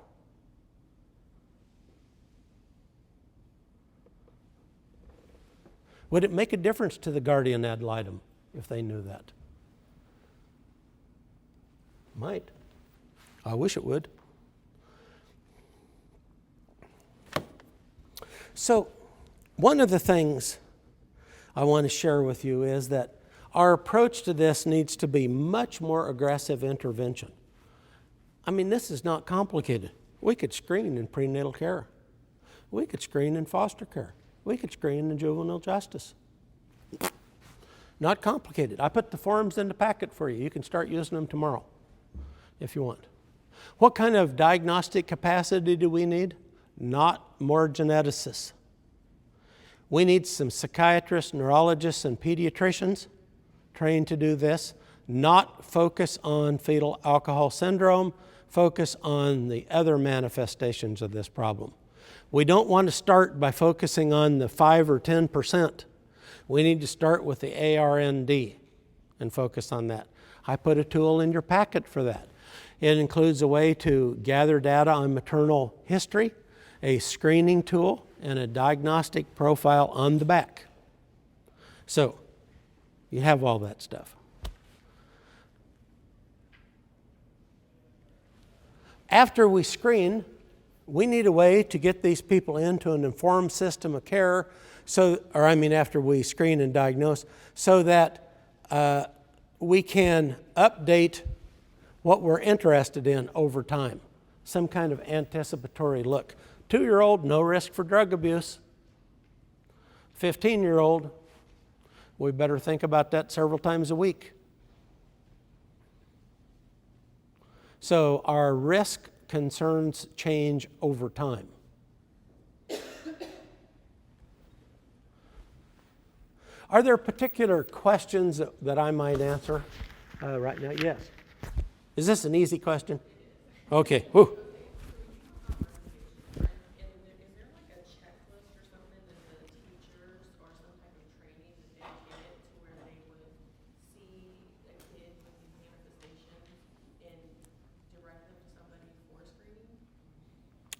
[SPEAKER 1] Would it make a difference to the guardian ad litem if they knew that? Might. I wish it would. So, one of the things I want to share with you is that our approach to this needs to be much more aggressive intervention. I mean, this is not complicated. We could screen in prenatal care. We could screen in foster care. We could screen in juvenile justice. Not complicated. I put the forms in the packet for you. You can start using them tomorrow if you want. What kind of diagnostic capacity do we need? Not more geneticists. We need some psychiatrists, neurologists, and pediatricians trained to do this. Not focus on fetal alcohol syndrome, focus on the other manifestations of this problem. We don't want to start by focusing on the 5 or 10%. We need to start with the ARND and focus on that. I put a tool in your packet for that. It includes a way to gather data on maternal history, a screening tool, and a diagnostic profile on the back. So, you have all that stuff. After we screen, we need a way to get these people into an informed system of care, after we screen and diagnose, so that we can update what we're interested in over time. Some kind of anticipatory look. 2-year-old, no risk for drug abuse. 15-year-old, we better think about that several times a week. So our risk concerns change over time. Are there particular questions that I might answer right now? Yes. Is this an easy question? Okay. Whew.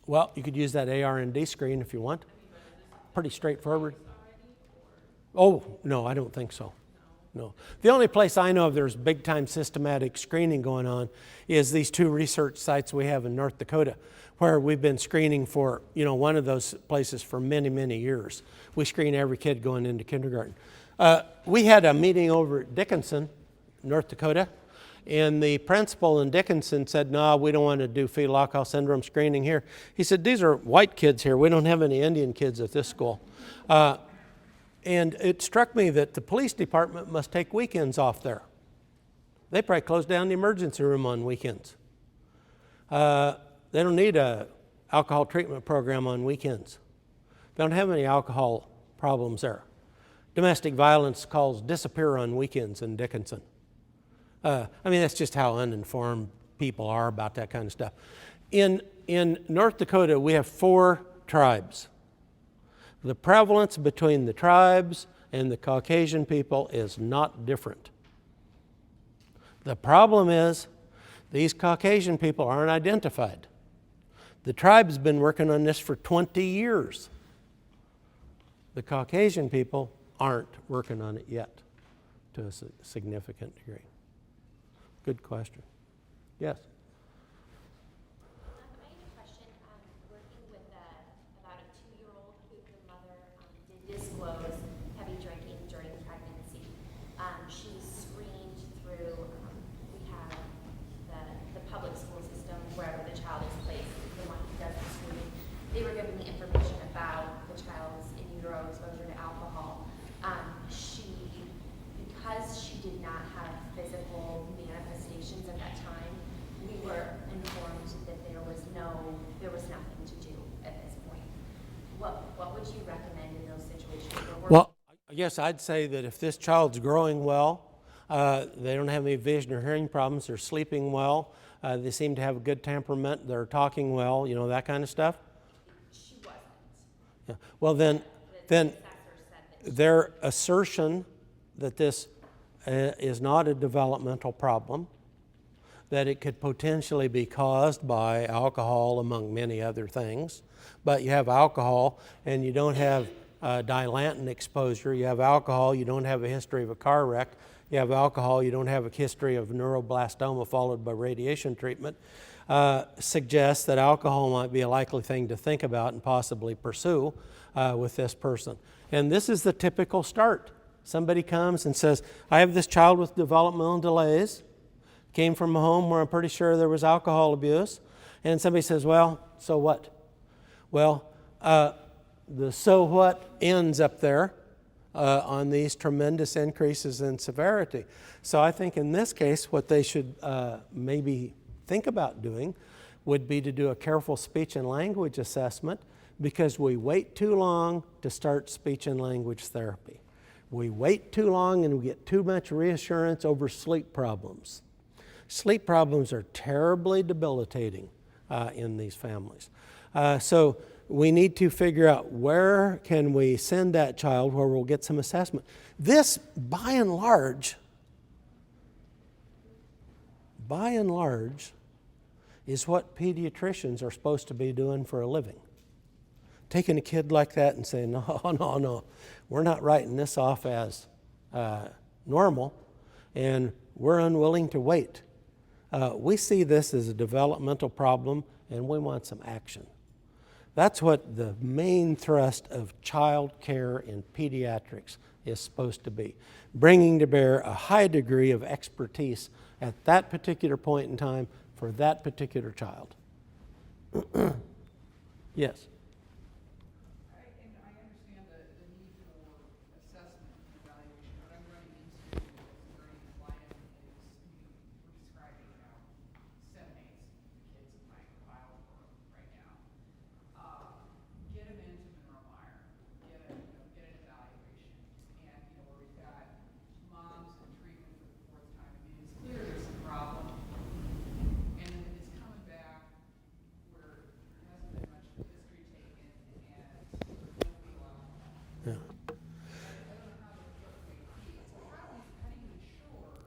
[SPEAKER 1] Well, you could use that ARND screen if you want. Pretty straightforward. Oh, no, I don't think so. No. The only place I know of there's big-time systematic screening going on is these 2 research sites we have in North Dakota, where we've been screening for, one of those places for many, many years. We screen every kid going into kindergarten. We had a meeting over at Dickinson, North Dakota, and the principal in Dickinson said, no, we don't want to do fetal alcohol syndrome screening here. He said, these are white kids here. We don't have any Indian kids at this school. And it struck me that the police department must take weekends off there. They probably close down the emergency room on weekends. They don't need a alcohol treatment program on weekends. They don't have any alcohol problems there. Domestic violence calls disappear on weekends in Dickinson. That's just how uninformed people are about that kind of stuff. In North Dakota, we have 4 tribes. The prevalence between the tribes and the Caucasian people is not different. The problem is these Caucasian people aren't identified. The tribe's been working on this for 20 years. The Caucasian people aren't working on it yet to a significant degree. Good question. Yes?
[SPEAKER 6] I have a question. Working with about a 2-year-old who the mother did disclose heavy drinking during pregnancy. She's screened through, we have the public school system, wherever the child is placed, the one who does the screening. They were given the information about the child's in utero exposure to alcohol. Because she did not have physical manifestations at that time, we were informed that there was nothing to do at this point. What would you recommend in those situations?
[SPEAKER 1] Well, I guess I'd say that if this child's growing well, they don't have any vision or hearing problems, they're sleeping well, they seem to have a good temperament, they're talking well, that kind of stuff.
[SPEAKER 6] She wasn't.
[SPEAKER 1] Yeah. Well, then their assertion that this is not a developmental problem, that it could potentially be caused by alcohol among many other things, but you have alcohol and you don't have dilantin exposure, you have alcohol, you don't have a history of a car wreck, you have alcohol, you don't have a history of neuroblastoma followed by radiation treatment, suggests that alcohol might be a likely thing to think about and possibly pursue with this person. And this is the typical start. Somebody comes and says, I have this child with developmental delays, came from a home where I'm pretty sure there was alcohol abuse, and somebody says, well, so what? Well, the so what ends up there on these tremendous increases in severity. So I think in this case, what they should maybe think about doing would be to do a careful speech and language assessment, because we wait too long to start speech and language therapy. We wait too long and we get too much reassurance over sleep problems. Sleep problems are terribly debilitating in these families. So we need to figure out where can we send that child where we'll get some assessment. This, by and large, is what pediatricians are supposed to be doing for a living. Taking a kid like that and saying, no, we're not writing this off as normal, and we're unwilling to wait. We see this as a developmental problem, and we want some action. That's what the main thrust of child care in pediatrics is supposed to be, bringing to bear a high degree of expertise at that particular point in time for that particular child. Yes?
[SPEAKER 7] And I understand the need for assessment and evaluation. What I'm running into as a very client is we're describing seminates kids in my file right now. Get them into Monroe-Meyer, get an evaluation, and where we've got moms in treatment for the fourth time. I mean, it's clear there's a problem, and it's coming back where there hasn't been much history taken, and no fetal alcohol.
[SPEAKER 1] Yeah.
[SPEAKER 7] I don't know how the way to be. So how do you ensure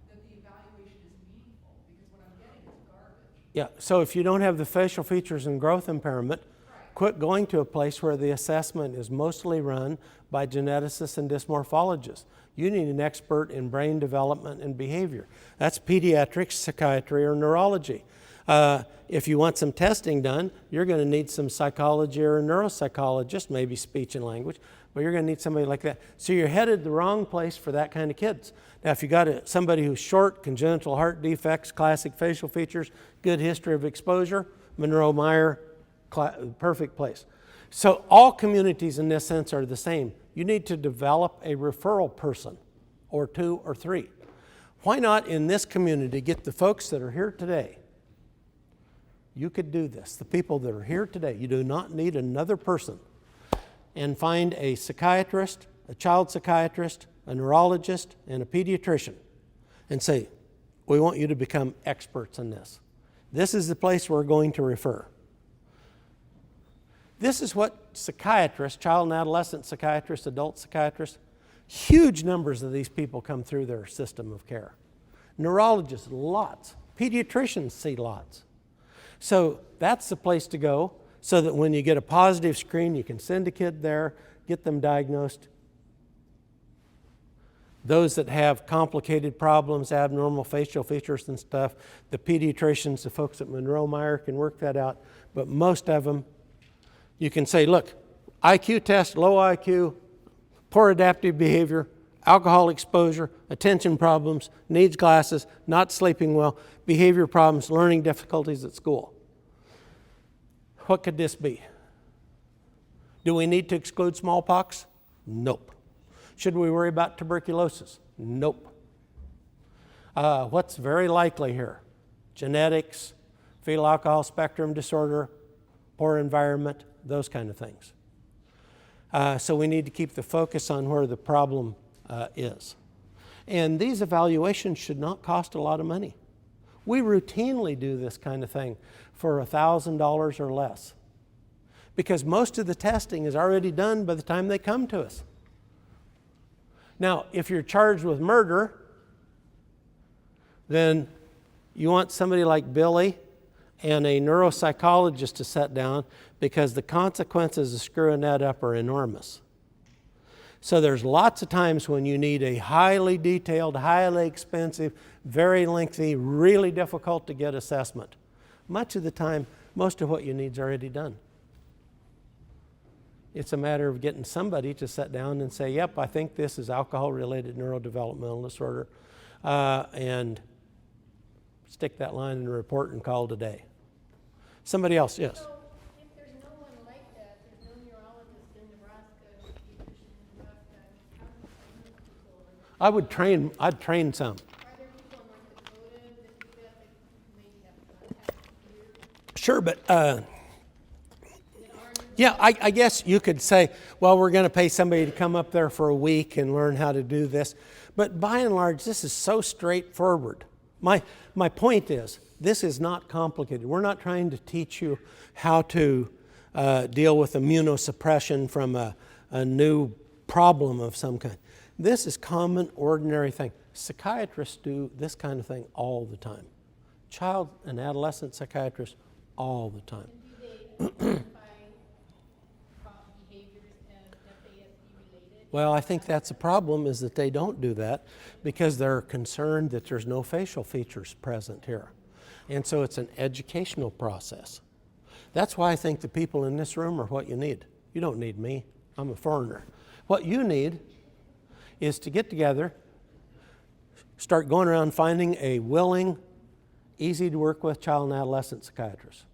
[SPEAKER 7] that the evaluation is meaningful? Because what I'm getting is garbage.
[SPEAKER 1] Yeah, so if you don't have the facial features and growth impairment, quit going to a place where the assessment is mostly run by geneticists and dysmorphologists. You need an expert in brain development and behavior. That's pediatrics, psychiatry, or neurology. If you want some testing done, you're going to need some psychology or a neuropsychologist, maybe speech and language, but you're going to need somebody like that. So you're headed the wrong place for that kind of kids. Now, if you got somebody who's short, congenital heart defects, classic facial features, good history of exposure, Monroe-Meyer, perfect place. So all communities in this sense are the same. You need to develop a referral person or two or three. Why not in this community get the folks that are here today? You could do this. The people that are here today, you do not need another person. And find a psychiatrist, a child psychiatrist, a neurologist, and a pediatrician and say, we want you to become experts in this. This is the place we're going to refer. This is what psychiatrists, child and adolescent psychiatrists, adult psychiatrists, huge numbers of these people come through their system of care. Neurologists, lots. Pediatricians see lots. So that's the place to go so that when you get a positive screen, you can send a kid there, get them diagnosed. Those that have complicated problems, abnormal facial features and stuff, the pediatricians, the folks at Monroe-Meyer can work that out. But most of them, you can say, look, IQ test, low IQ, poor adaptive behavior, alcohol exposure, attention problems, needs glasses, not sleeping well, behavior problems, learning difficulties at school. What could this be? Do we need to exclude smallpox? Nope. Should we worry about tuberculosis? Nope. What's very likely here? Genetics, fetal alcohol spectrum disorder, poor environment, those kind of things. So we need to keep the focus on where the problem is. And these evaluations should not cost a lot of money. We routinely do this kind of thing for $1,000 or less because most of the testing is already done by the time they come to us. Now, if you're charged with murder, then you want somebody like Billy and a neuropsychologist to sit down because the consequences of screwing that up are enormous. So there's lots of times when you need a highly detailed, highly expensive, very lengthy, really difficult to get assessment. Much of the time, most of what you need is already done. It's a matter of getting somebody to sit down and say, yep, I think this is alcohol-related neurodevelopmental disorder, and stick that line in the report and call today. Somebody else, yes?
[SPEAKER 3] So if there's no one like that, there's no neurologist in Nebraska, pediatrician in Nebraska, how do you find those people?
[SPEAKER 1] I'd train some.
[SPEAKER 3] Are there people in North Dakota that do that maybe have contact with you?
[SPEAKER 1] Sure, but yeah, I guess you could say, well, we're going to pay somebody to come up there for a week and learn how to do this. But by and large, this is so straightforward. My point is, this is not complicated. We're not trying to teach you how to deal with immunosuppression from a new problem of some kind. This is common, ordinary thing. Psychiatrists do this kind of thing all the time. Child and adolescent psychiatrists all the time.
[SPEAKER 3] And do they identify behaviors as FASD related?
[SPEAKER 1] Well, I think that's the problem, is that they don't do that because they're concerned that there's no facial features present here. And so it's an educational process. That's why I think the people in this room are what you need. You don't need me. I'm a foreigner. What you need is to get together, start going around finding a willing, easy to work with child and adolescent psychiatrist.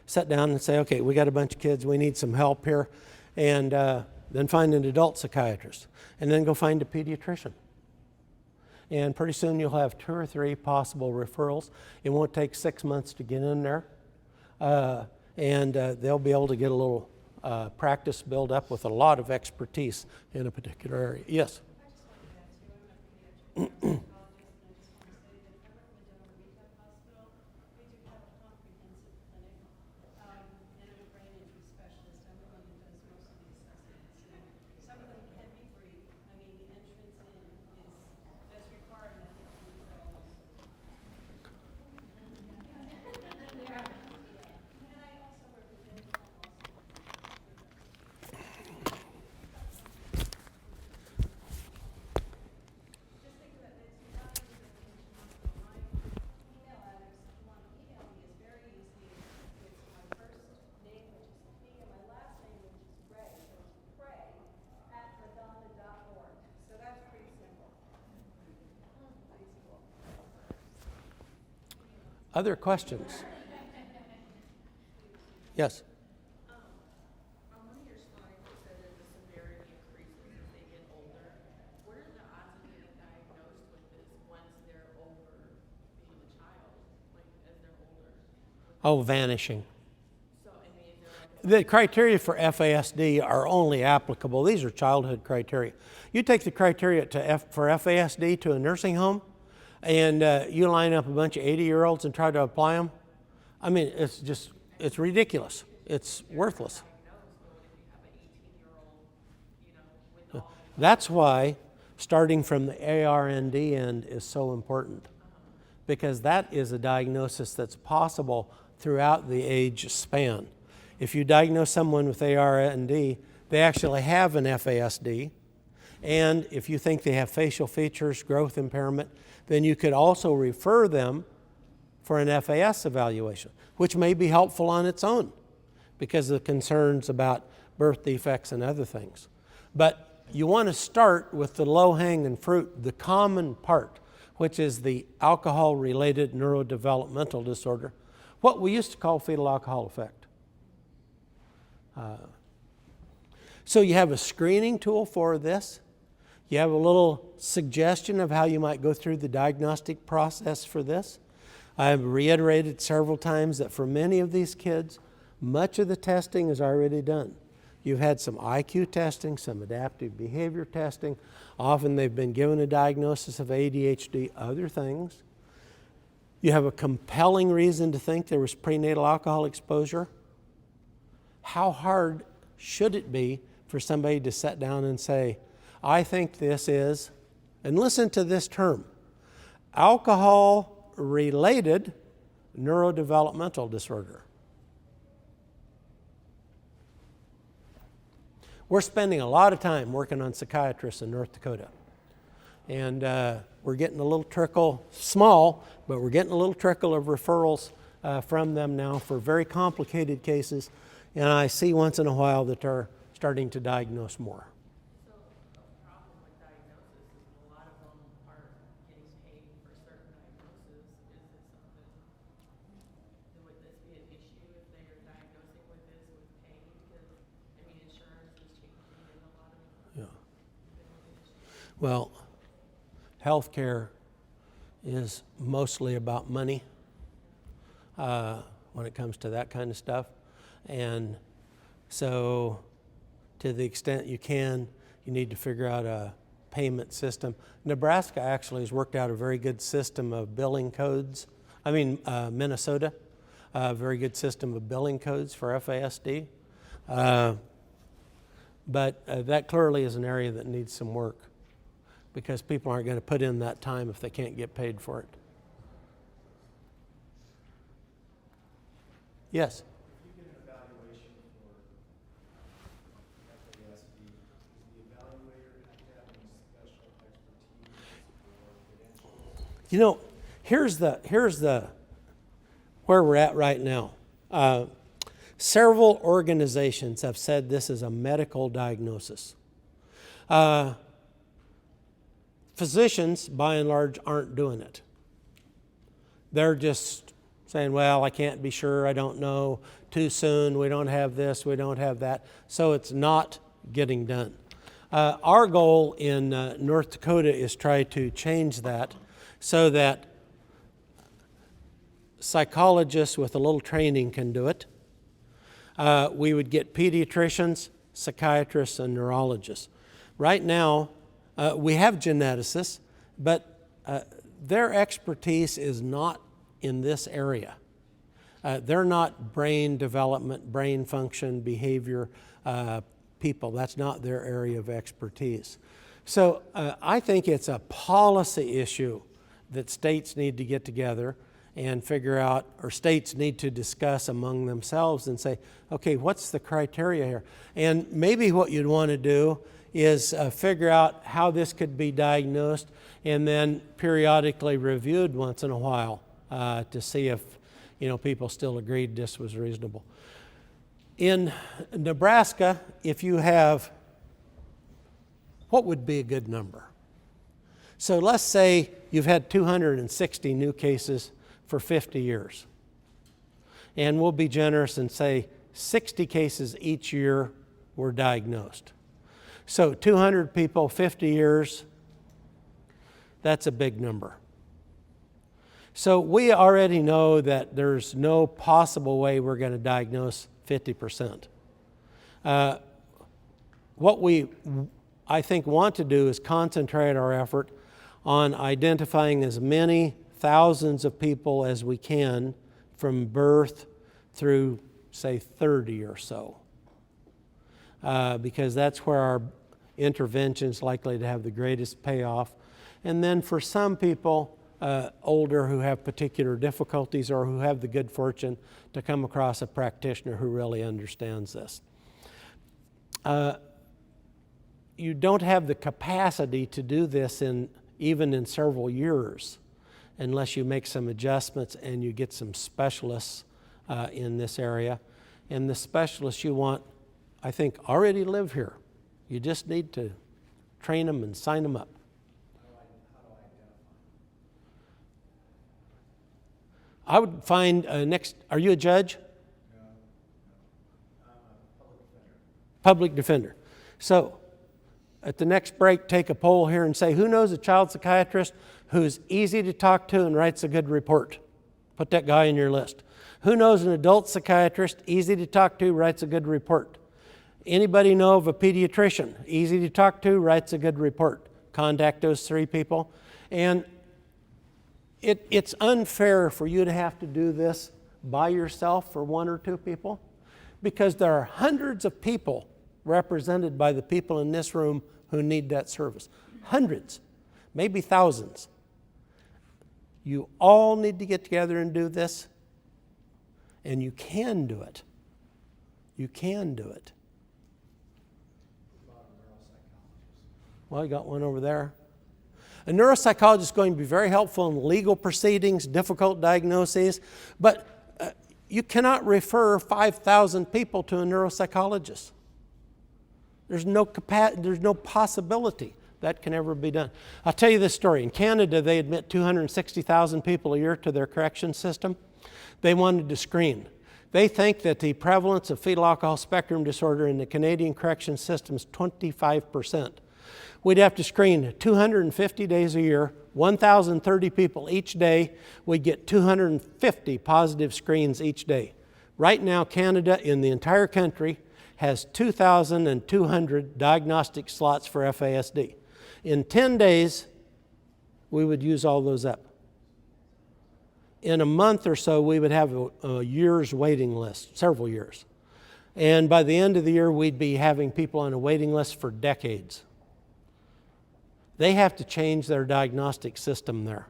[SPEAKER 1] Sit down and say, okay, we got a bunch of kids, we need some help here, and then find an adult psychiatrist, and then go find a pediatrician. And pretty soon you'll have 2 or 3 possible referrals. It won't take 6 months to get in there, and they'll be able to get a little practice built up with a lot of expertise in a particular area. Yes?
[SPEAKER 5] I just wanted to ask you, I'm a pediatric psychologist, and I just want to say that I work with Retail Hospital. We do have a comprehensive clinic, and I'm a brain injury specialist. I'm the one who does most of the assessments. And some of them can be brief. I mean, the entrance in that's required, and I think we all and I also work with mental Just think about this, you're not even going to hospital. My email address, if you want to email me, is very easy. It's my first name, which is Sophia, my last name, which is Ray. So it's pray@madonna.org. So that's pretty simple.
[SPEAKER 1] Other questions? Yes?
[SPEAKER 7] On one of your slides, you said that the severity increases as they get older. What are the odds of getting diagnosed with this once they're over being a child, like as they're older?
[SPEAKER 1] Oh, vanishing.
[SPEAKER 7] So, I mean, is there like
[SPEAKER 1] The criteria for FASD are only applicable. These are childhood criteria. You take the criteria for FASD to a nursing home, and you line up a bunch of 80-year-olds and try to apply them. I mean, it's ridiculous. It's worthless. That's why starting from the ARND end is so important, because that is a diagnosis that's possible throughout the age span. If you diagnose someone with ARND, they actually have an FASD, and if you think they have facial features, growth impairment, then you could also refer them for an FAS evaluation, which may be helpful on its own because of the concerns about birth defects and other things. But you want to start with the low-hanging fruit, the common part, which is the alcohol-related neurodevelopmental disorder, what we used to call fetal alcohol effect. So you have a screening tool for this. You have a little suggestion of how you might go through the diagnostic process for this. I've reiterated several times that for many of these kids, much of the testing is already done. You've had some IQ testing, some adaptive behavior testing. Often they've been given a diagnosis of ADHD, other things. You have a compelling reason to think there was prenatal alcohol exposure. How hard should it be for somebody to sit down and say, I think this is, and listen to this term, alcohol-related neurodevelopmental disorder. We're spending a lot of time working on psychiatrists in North Dakota. And we're getting a little trickle, small, but we're getting a little trickle of referrals from them now for very complicated cases. And I see once in a while that they're starting to diagnose more.
[SPEAKER 7] So the problem with diagnosis is a lot of them are getting paid for certain diagnoses. Is it something, would this be an issue if they are diagnosing with this with paid? Because, I mean, insurance is changing in a lot of
[SPEAKER 1] Well, healthcare is mostly about money when it comes to that kind of stuff. And so to the extent you can, you need to figure out a payment system. Nebraska actually has worked out a very good system of billing codes. Minnesota, a very good system of billing codes for FASD. But that clearly is an area that needs some work because people aren't going to put in that time if they can't get paid for it. Yes?
[SPEAKER 8] If you get an evaluation for FASD, does the evaluator have to have any special expertise or credentials?
[SPEAKER 1] You know, here's the where we're at right now. Several organizations have said this is a medical diagnosis. Physicians, by and large, aren't doing it. They're just saying, well, I can't be sure, I don't know, too soon, we don't have this, we don't have that. So it's not getting done. Our goal in North Dakota is try to change that so that psychologists with a little training can do it. We would get pediatricians, psychiatrists, and neurologists. Right now, we have geneticists, but their expertise is not in this area. They're not brain development, brain function, behavior people. That's not their area of expertise. So I think it's a policy issue that states need to get together and figure out, or states need to discuss among themselves and say, okay, what's the criteria here? And maybe what you'd want to do is figure out how this could be diagnosed and then periodically reviewed once in a while to see if people still agreed this was reasonable. In Nebraska, if you have, what would be a good number? So let's say you've had 260 new cases for 50 years. And we'll be generous and say 60 cases each year were diagnosed. So 200 people, 50 years, that's a big number. So we already know that there's no possible way we're going to diagnose 50%. What we, I think, want to do is concentrate our effort on identifying as many thousands of people as we can from birth through, say, 30 or so. Because that's where our intervention is likely to have the greatest payoff. And then for some people, older who have particular difficulties or who have the good fortune to come across a practitioner who really understands this. You don't have the capacity to do this even in several years unless you make some adjustments and you get some specialists in this area. And the specialists you want, I think, already live here. You just need to train them and sign them up.
[SPEAKER 8] How do I identify?
[SPEAKER 1] I would find next, are you a judge?
[SPEAKER 8] No. I'm a public defender.
[SPEAKER 1] Public defender. So at the next break, take a poll here and say, who knows a child psychiatrist who's easy to talk to and writes a good report? Put that guy in your list. Who knows an adult psychiatrist, easy to talk to, writes a good report? Anybody know of a pediatrician, easy to talk to, writes a good report? Contact those three people. And it's unfair for you to have to do this by yourself for one or two people, because there are hundreds of people represented by the people in this room who need that service. Hundreds, maybe thousands. You all need to get together and do this, and you can do it. You can do it. Well, I got one over there. A neuropsychologist is going to be very helpful in legal proceedings, difficult diagnoses, but you cannot refer 5,000 people to a neuropsychologist. There's no possibility that can ever be done. I'll tell you this story. In Canada, they admit 260,000 people a year to their correction system. They wanted to screen. They think that the prevalence of fetal alcohol spectrum disorder in the Canadian correction system is 25%. We'd have to screen 250 days a year, 1,030 people each day. We'd get 250 positive screens each day. Right now, Canada, in the entire country, has 2,200 diagnostic slots for FASD. In 10 days, we would use all those up. In a month or so, we would have a year's waiting list, several years. And by the end of the year, we'd be having people on a waiting list for decades. They have to change their diagnostic system there.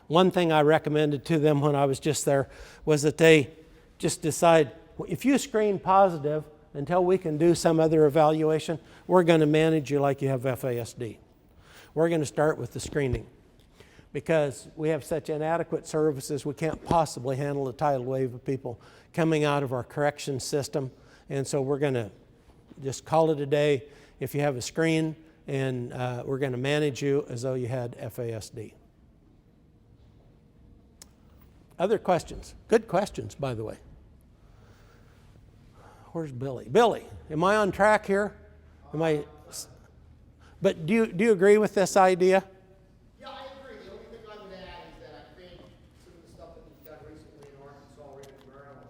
[SPEAKER 1] One thing I recommended to them when I was just there was that they just decide, if you screen positive until we can do some other evaluation, we're going to manage you like you have FASD. We're going to start with the screening. Because we have such inadequate services, we can't possibly handle a tidal wave of people coming out of our correction system. And so we're going to just call it a day if you have a screen, and we're going to manage you as though you had FASD. Other questions? Good questions, by the way. Where's Billy? Billy, am I on track here? Am I? But do you agree with this idea?
[SPEAKER 9] Yeah, I agree. The only thing I would add is that I think some of the stuff that we've done recently in Arkansas or in Maryland,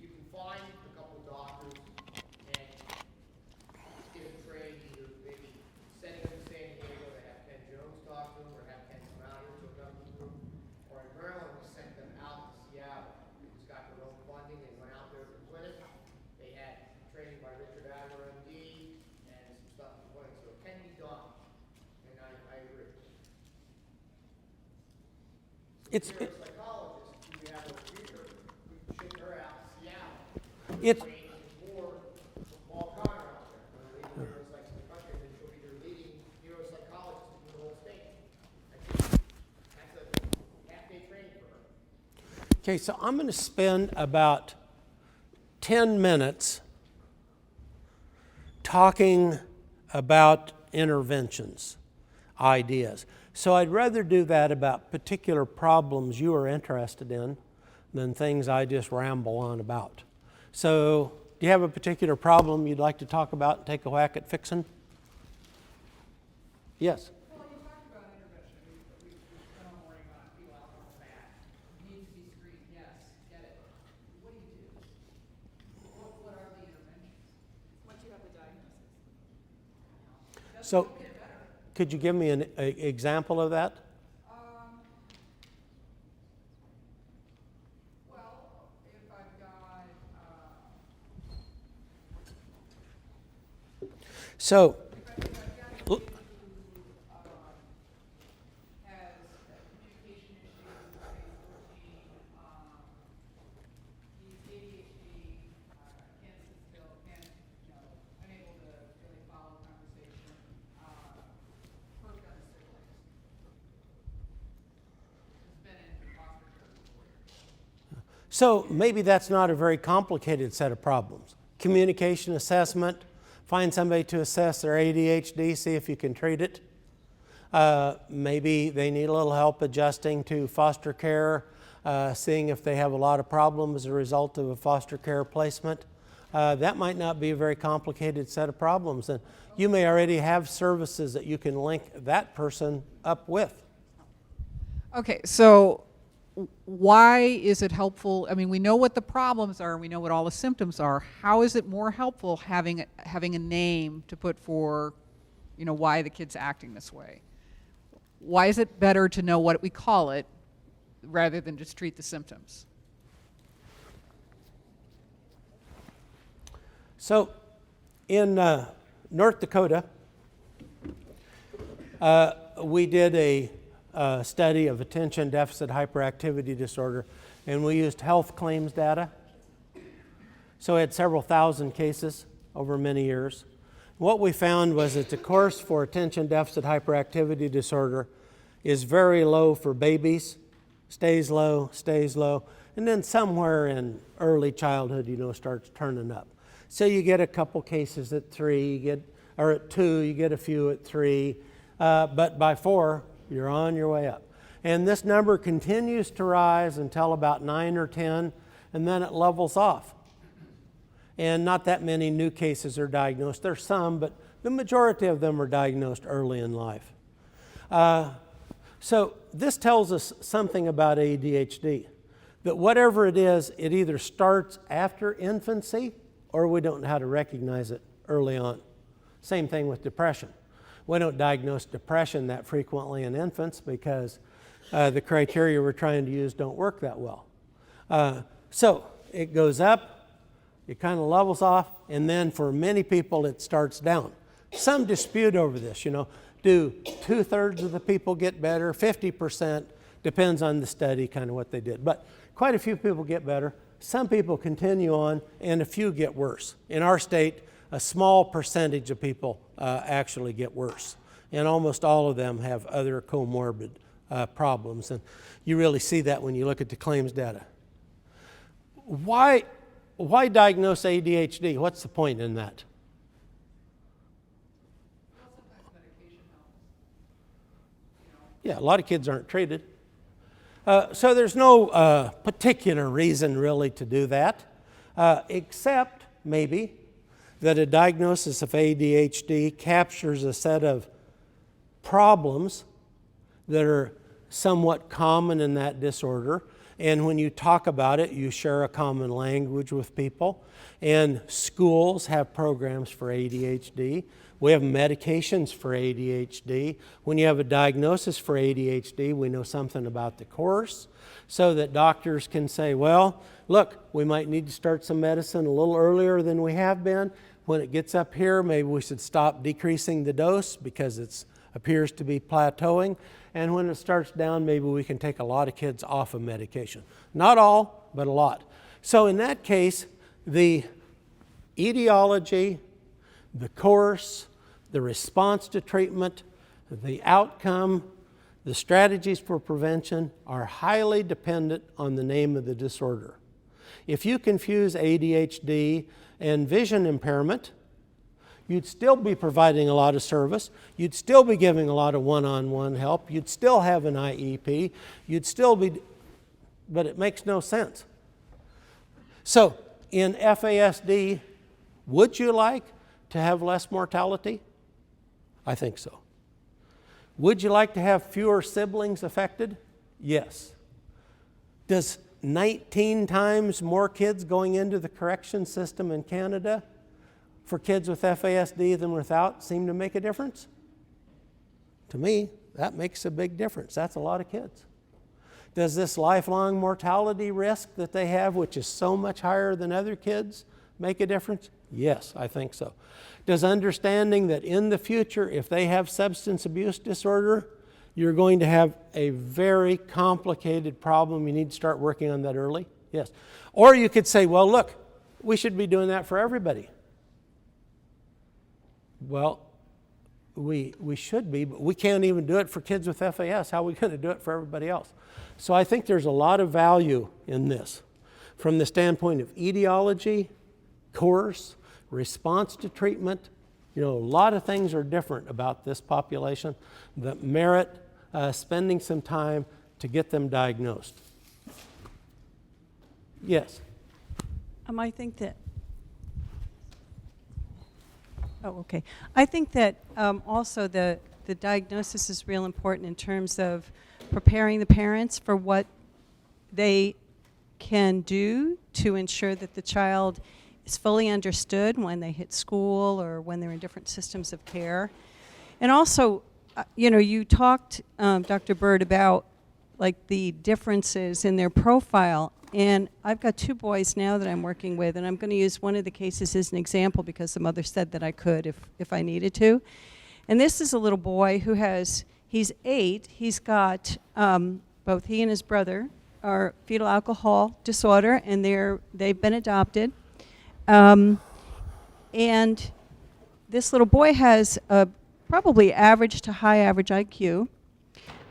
[SPEAKER 9] you can find a couple of doctors and get them trained, either maybe sending them to San Diego to have Ken Jones talk to them, or have Ken come out here to a medical group. Or in Maryland, we sent them out to Seattle. They just got their own funding. They went out there to the clinic. They had training by Richard Adler, MD, and some stuff in the clinic. So it can be done. And I agree.
[SPEAKER 1] It's
[SPEAKER 9] If you're a psychologist, you have a reader, we can ship her out to Seattle.
[SPEAKER 1] it's
[SPEAKER 9] More Paul Connor out there. When a leading neuropsych in the country, then she'll be their leading neuropsychologist in the whole state. That's a half-day training for her.
[SPEAKER 1] okay. So I'm going to spend about 10 minutes talking about interventions, ideas. So I'd rather do that about particular problems you are interested in than things I just ramble on about. So do you have a particular problem you'd like to talk about and take a whack at fixing? Yes?
[SPEAKER 7] Well, you talked about intervention. We spent all morning on fetal alcohol fat. Need to be screened, yes, get it. What do you do? What are the interventions? Once you have the diagnosis.
[SPEAKER 1] So could you give me an example of that?
[SPEAKER 7] Well, if I've got,
[SPEAKER 1] So,
[SPEAKER 7] if I've got a
[SPEAKER 1] Look.
[SPEAKER 7] kid who has communication issues, phase 14, he's ADHD, can't sit still, unable to really follow conversation, hurt on his siblings. Has been in foster care for 4 years.
[SPEAKER 1] so maybe that's not a very complicated set of problems. Communication assessment, find somebody to assess their ADHD, see if you can treat it. Maybe they need a little help adjusting to foster care, seeing if they have a lot of problems as a result of a foster care placement. That might not be a very complicated set of problems. And you may already have services that you can link that person up with.
[SPEAKER 7] Okay, so why is it helpful? I mean, we know what the problems are, we know what all the symptoms are. How is it more helpful having a name to put for, why the kid's acting this way? Why is it better to know what we call it rather than just treat the symptoms?
[SPEAKER 1] So in North Dakota, we did a study of attention deficit hyperactivity disorder, and we used health claims data. So we had several thousand cases over many years. What we found was that the course for attention deficit hyperactivity disorder is very low for babies, stays low, and then somewhere in early childhood, starts turning up. So you get a couple cases at 3, or at 2, you get a few at 3, but by 4, you're on your way up. And this number continues to rise until about 9 or 10, and then it levels off. And not that many new cases are diagnosed. There's some, but the majority of them are diagnosed early in life. So this tells us something about ADHD, that whatever it is, it either starts after infancy or we don't know how to recognize it early on. Same thing with depression. We don't diagnose depression that frequently in infants because the criteria we're trying to use don't work that well. So it goes up, it kind of levels off, and then for many people it starts down. Some dispute over this, you know. Do 2/3 of the people get better? 50%, depends on the study, kind of what they did. But quite a few people get better. Some people continue on, and a few get worse. In our state, a small percentage of people actually get worse. And almost all of them have other comorbid problems. And you really see that when you look at the claims data. Why diagnose ADHD? What's the point in that?
[SPEAKER 7] Well, sometimes medication helps.
[SPEAKER 1] Yeah, a lot of kids aren't treated. So there's no particular reason really to do that, except maybe that a diagnosis of ADHD captures a set of problems that are somewhat common in that disorder. And when you talk about it, you share a common language with people. And schools have programs for ADHD. We have medications for ADHD. When you have a diagnosis for ADHD, we know something about the course so that doctors can say, well, look, we might need to start some medicine a little earlier than we have been. When it gets up here, maybe we should stop decreasing the dose because it appears to be plateauing. And when it starts down, maybe we can take a lot of kids off of medication. Not all, but a lot. So in that case, the etiology, the course, the response to treatment, the outcome, the strategies for prevention are highly dependent on the name of the disorder. If you confuse ADHD and vision impairment, you'd still be providing a lot of service, you'd still be giving a lot of one-on-one help, you'd still have an IEP, you'd still be, but it makes no sense. So in FASD, would you like to have less mortality? I think so. Would you like to have fewer siblings affected? Yes. Does 19 times more kids going into the correction system in Canada for kids with FASD than without seem to make a difference? To me, that makes a big difference. That's a lot of kids. Does this lifelong mortality risk that they have, which is so much higher than other kids, make a difference? Yes, I think so. Does understanding that in the future, if they have substance abuse disorder, you're going to have a very complicated problem, you need to start working on that early? Yes. Or you could say, well, look, we should be doing that for everybody. Well, we should be, but we can't even do it for kids with FAS. How are we going to do it for everybody else? So I think there's a lot of value in this from the standpoint of etiology, course, response to treatment. You know, a lot of things are different about this population that merit spending some time to get them diagnosed. Yes?
[SPEAKER 10] I think that, I think that also the diagnosis is real important in terms of preparing the parents for what they can do to ensure that the child is fully understood when they hit school or when they're in different systems of care. And also, you know, you talked, Dr. Burd, about like the differences in their profile. And I've got 2 boys now that I'm working with, and I'm going to use one of the cases as an example because the mother said that I could if I needed to. And this is a little boy who he's 8. He's got, both he and his brother are fetal alcohol disorder, and they've been adopted. And this little boy has a probably average to high average IQ.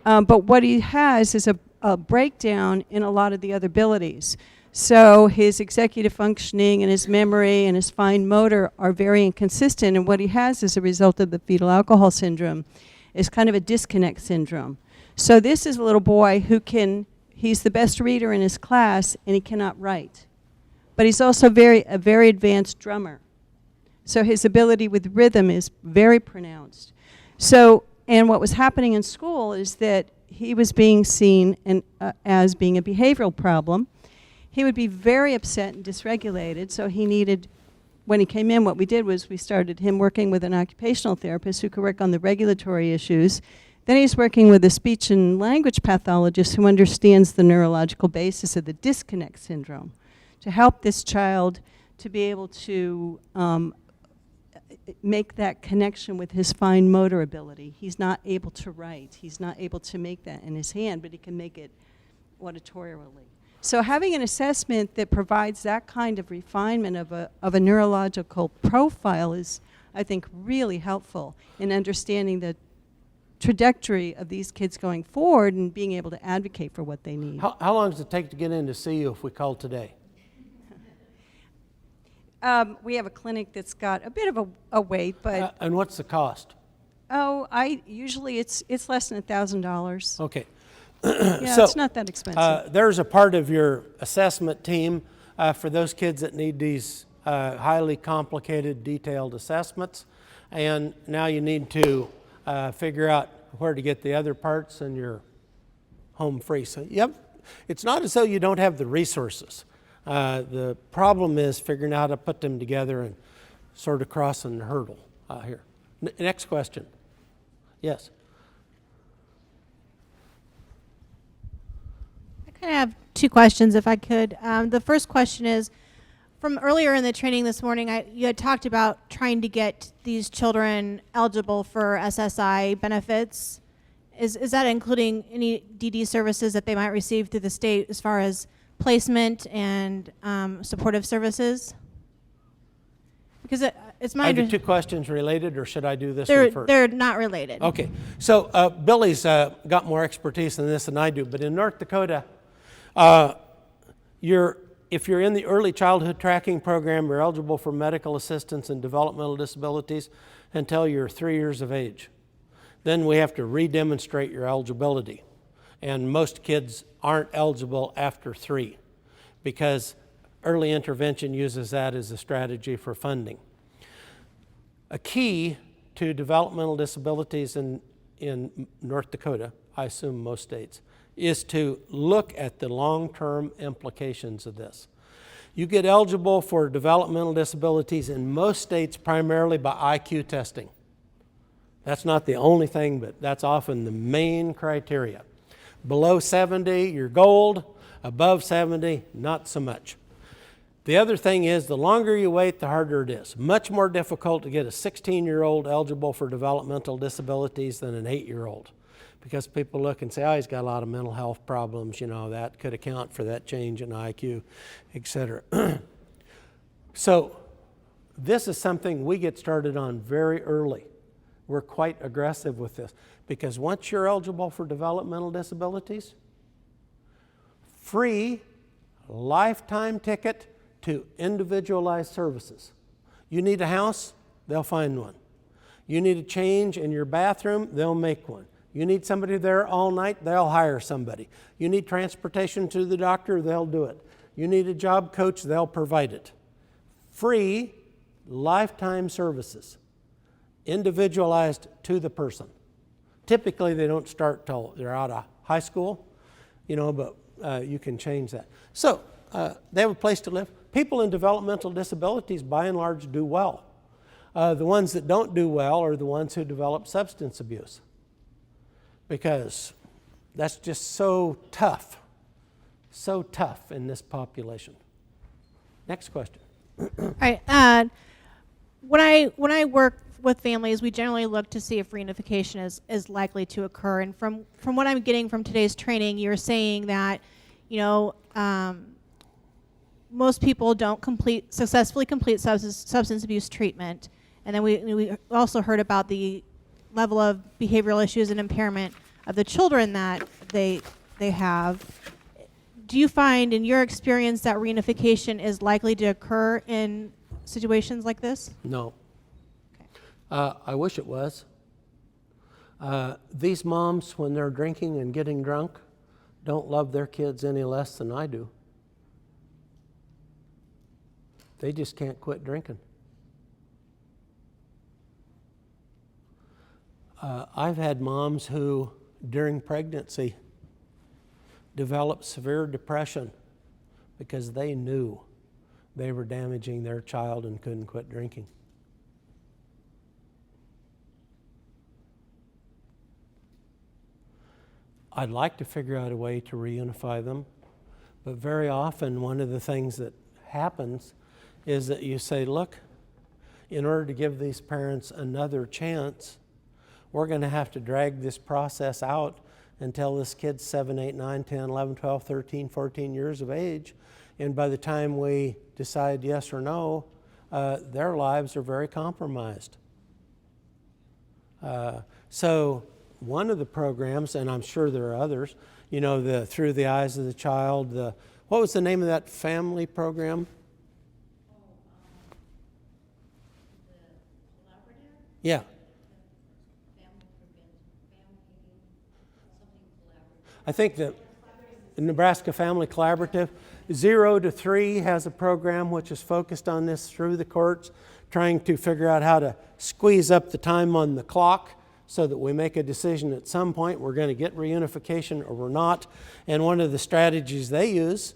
[SPEAKER 10] But what he has is a breakdown in a lot of the other abilities. So his executive functioning and his memory and his fine motor are very inconsistent, and what he has as a result of the fetal alcohol syndrome is kind of a disconnect syndrome. So this is a little boy he's the best reader in his class, and he cannot write. But he's also a very advanced drummer. So his ability with rhythm is very pronounced. So, and what was happening in school is that he was being seen as being a behavioral problem. He would be very upset and dysregulated, so he needed when he came in, what we did was we started him working with an occupational therapist who could work on the regulatory issues. Then he's working with a speech and language pathologist who understands the neurological basis of the disconnect syndrome to help this child to be able to make that connection with his fine motor ability. He's not able to write. He's not able to make that in his hand, but he can make it auditorially. So having an assessment that provides that kind of refinement of a neurological profile is, I think, really helpful in understanding the trajectory of these kids going forward and being able to advocate for what they need.
[SPEAKER 1] How long does it take to get in to see you if we call today?
[SPEAKER 10] We have a clinic that's got a bit of a wait, but
[SPEAKER 1] And what's the cost?
[SPEAKER 10] usually it's less than $1,000.
[SPEAKER 1] Okay.
[SPEAKER 10] Yeah,
[SPEAKER 1] So,
[SPEAKER 10] it's not that expensive.
[SPEAKER 1] There's a part of your assessment team for those kids that need these highly complicated, detailed assessments. And now you need to figure out where to get the other parts, and you're home free. So, yep, it's not as though you don't have the resources. The problem is figuring out how to put them together and sort of crossing the hurdle here. Next question. Yes.
[SPEAKER 11] I kind of have two questions, if I could. The first question is, from earlier in the training this morning, you had talked about trying to get these children eligible for SSI benefits. Is that including any DD services that they might receive through the state as far as placement and supportive services? Because it's my
[SPEAKER 1] Are the two questions related, or should I do this
[SPEAKER 11] they're,
[SPEAKER 1] one first?
[SPEAKER 11] They're not related.
[SPEAKER 1] Okay, so Billy's got more expertise in this than I do, but in North Dakota, if you're in the early childhood tracking program, you're eligible for medical assistance and developmental disabilities until you're 3 years of age. Then we have to re-demonstrate your eligibility. And most kids aren't eligible after 3 because early intervention uses that as a strategy for funding. A key to developmental disabilities in North Dakota, I assume most states, is to look at the long-term implications of this. You get eligible for developmental disabilities in most states primarily by IQ testing. That's not the only thing, but that's often the main criteria. Below 70, you're gold. Above 70, not so much. The other thing is, the longer you wait, the harder it is. Much more difficult to get a 16-year-old eligible for developmental disabilities than an 8-year-old. Because people look and say, oh, he's got a lot of mental health problems, you know, that could account for that change in IQ, et cetera. So this is something we get started on very early. We're quite aggressive with this because once you're eligible for developmental disabilities, free lifetime ticket to individualized services. You need a house, they'll find one. You need a change in your bathroom, they'll make one. You need somebody there all night, they'll hire somebody. You need transportation to the doctor, they'll do it. You need a job coach, they'll provide it. Free lifetime services, individualized to the person. Typically, they don't start till they're out of high school, you know, but you can change that. So they have a place to live. People in developmental disabilities, by and large, do well. The ones that don't do well are the ones who develop substance abuse, because that's just so tough in this population. Next question.
[SPEAKER 11] All right. When I work with families, we generally look to see if reunification is likely to occur. And from what I'm getting from today's training, you're saying that, you know, most people don't successfully complete substance abuse treatment. And then we also heard about the level of behavioral issues and impairment of the children that they have. Do you find in your experience that reunification is likely to occur in situations like this?
[SPEAKER 1] No. Okay. I wish it was. These moms, when they're drinking and getting drunk, don't love their kids any less than I do. They just can't quit drinking. I've had moms who, during pregnancy, developed severe depression because they knew they were damaging their child and couldn't quit drinking. I'd like to figure out a way to reunify them, but very often one of the things that happens is that you say, look, in order to give these parents another chance, we're going to have to drag this process out until this kid's 7, 8, 9, 10, 11, 12, 13, 14 years of age. And by the time we decide yes or no, their lives are very compromised. So one of the programs, and I'm sure there are others, you know, the Through the Eyes of the Child, what was the name of that family program?
[SPEAKER 3] The collaborative?
[SPEAKER 1] Yeah. I think the Nebraska Family Collaborative, 0 to 3 has a program which is focused on this through the courts, trying to figure out how to squeeze up the time on the clock so that we make a decision at some point we're going to get reunification or we're not. And one of the strategies they use,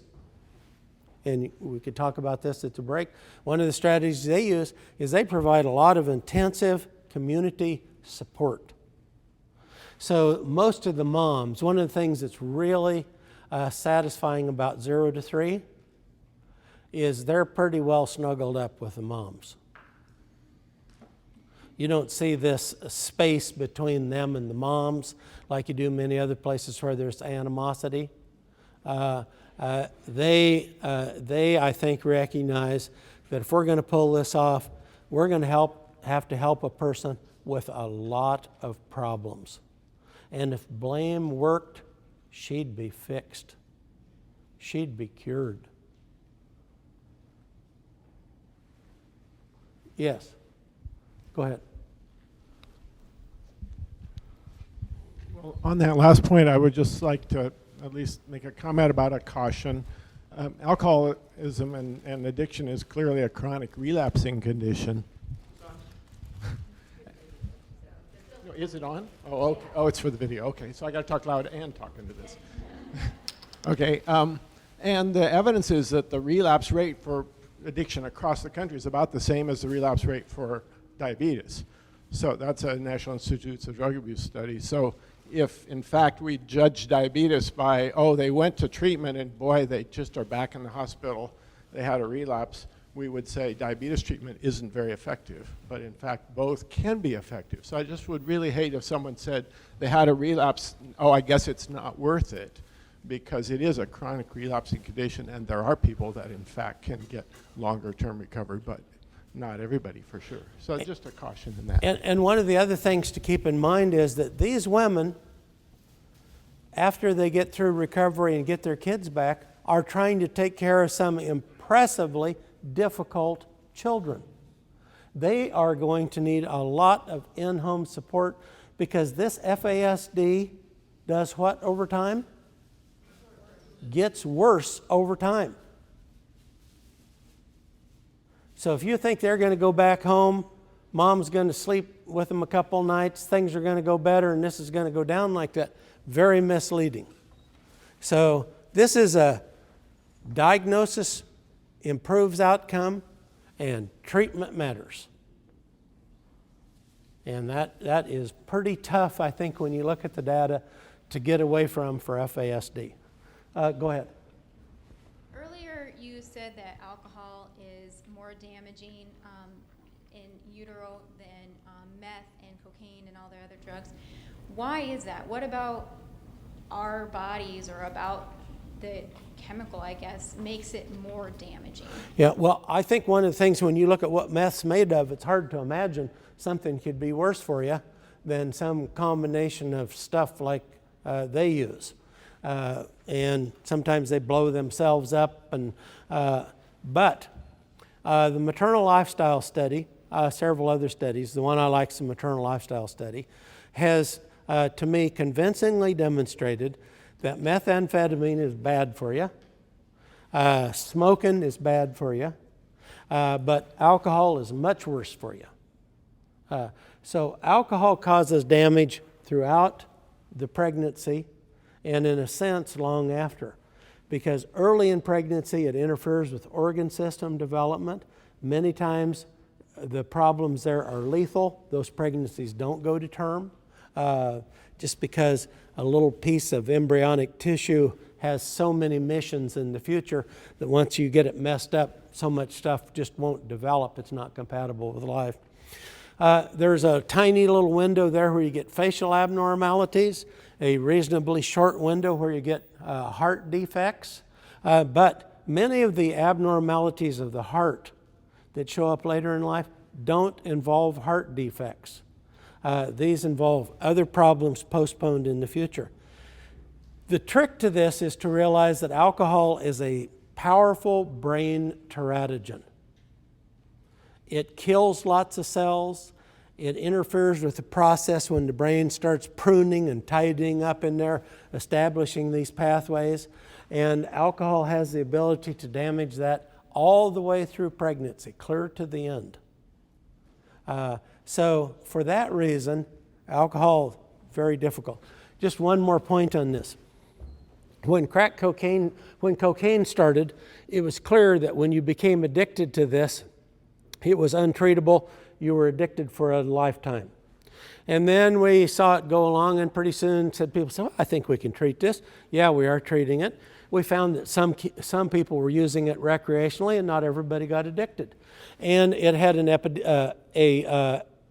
[SPEAKER 1] and we could talk about this at the break, one of the strategies they use is they provide a lot of intensive community support. So most of the moms, one of the things that's really satisfying about 0 to 3 is they're pretty well snuggled up with the moms. You don't see this space between them and the moms like you do many other places where there's animosity. They, I think, recognize that if we're going to pull this off, we're going to have to help a person with a lot of problems. And if blame worked, she'd be fixed. She'd be cured. Yes. Go ahead.
[SPEAKER 4] Well, on that last point, I would just like to at least make a comment about a caution. Alcoholism and addiction is clearly a chronic relapsing condition. Is it on? Oh, okay. Oh, it's for the video. Okay, so I got to talk loud and talk into this. Okay, and the evidence is that the relapse rate for addiction across the country is about the same as the relapse rate for diabetes. So that's a National Institutes of Drug Abuse study. So if, in fact, we judge diabetes by, oh, they went to treatment and boy, they just are back in the hospital, they had a relapse, we would say diabetes treatment isn't very effective, but in fact both can be effective. So I just would really hate if someone said they had a relapse, oh, I guess it's not worth it, because it is a chronic relapsing condition and there are people that in fact can get longer term recovery, but not everybody for sure. So just a caution in that.
[SPEAKER 1] And one of the other things to keep in mind is that these women, after they get through recovery and get their kids back, are trying to take care of some impressively difficult children. They are going to need a lot of in-home support because this FASD does what over time? Gets worse over time. So if you think they're going to go back home, mom's going to sleep with them a couple nights, things are going to go better, and this is going to go down like that, very misleading. So this is a diagnosis improves outcome, and treatment matters. And that is pretty tough, I think, when you look at the data to get away from for FASD. Go ahead.
[SPEAKER 12] Earlier you said that alcohol is more damaging in utero than meth and cocaine and all the other drugs. Why is that? What about our bodies or about the chemical, I guess, makes it more damaging? Yeah, well, I think one of the things when you look at what meth's made of, it's hard to imagine something could be worse for you than some combination of stuff like they use. And sometimes they blow themselves up. But the maternal lifestyle study, several other studies, the one I like is the maternal lifestyle study, has to me convincingly demonstrated that methamphetamine is bad for you, smoking is bad for you, but alcohol is much worse for you. So alcohol causes damage throughout the pregnancy and in a sense long after.
[SPEAKER 1] because early in pregnancy it interferes with organ system development. Many times the problems there are lethal. Those pregnancies don't go to term just because a little piece of embryonic tissue has so many missions in the future that once you get it messed up, so much stuff just won't develop. It's not compatible with life. There's a tiny little window there where you get facial abnormalities, a reasonably short window where you get heart defects. But many of the abnormalities of the heart that show up later in life don't involve heart defects. These involve other problems postponed in the future. The trick to this is to realize that alcohol is a powerful brain teratogen. It kills lots of cells. It interferes with the process when the brain starts pruning and tidying up in there, establishing these pathways. And alcohol has the ability to damage that all the way through pregnancy, clear to the end. So for that reason, alcohol, very difficult. Just one more point on this. When cocaine started, it was clear that when you became addicted to this, it was untreatable. You were addicted for a lifetime. And then we saw it go along, and pretty soon people said, well, I think we can treat this. Yeah, we are treating it. We found that some people were using it recreationally, and not everybody got addicted. And it had an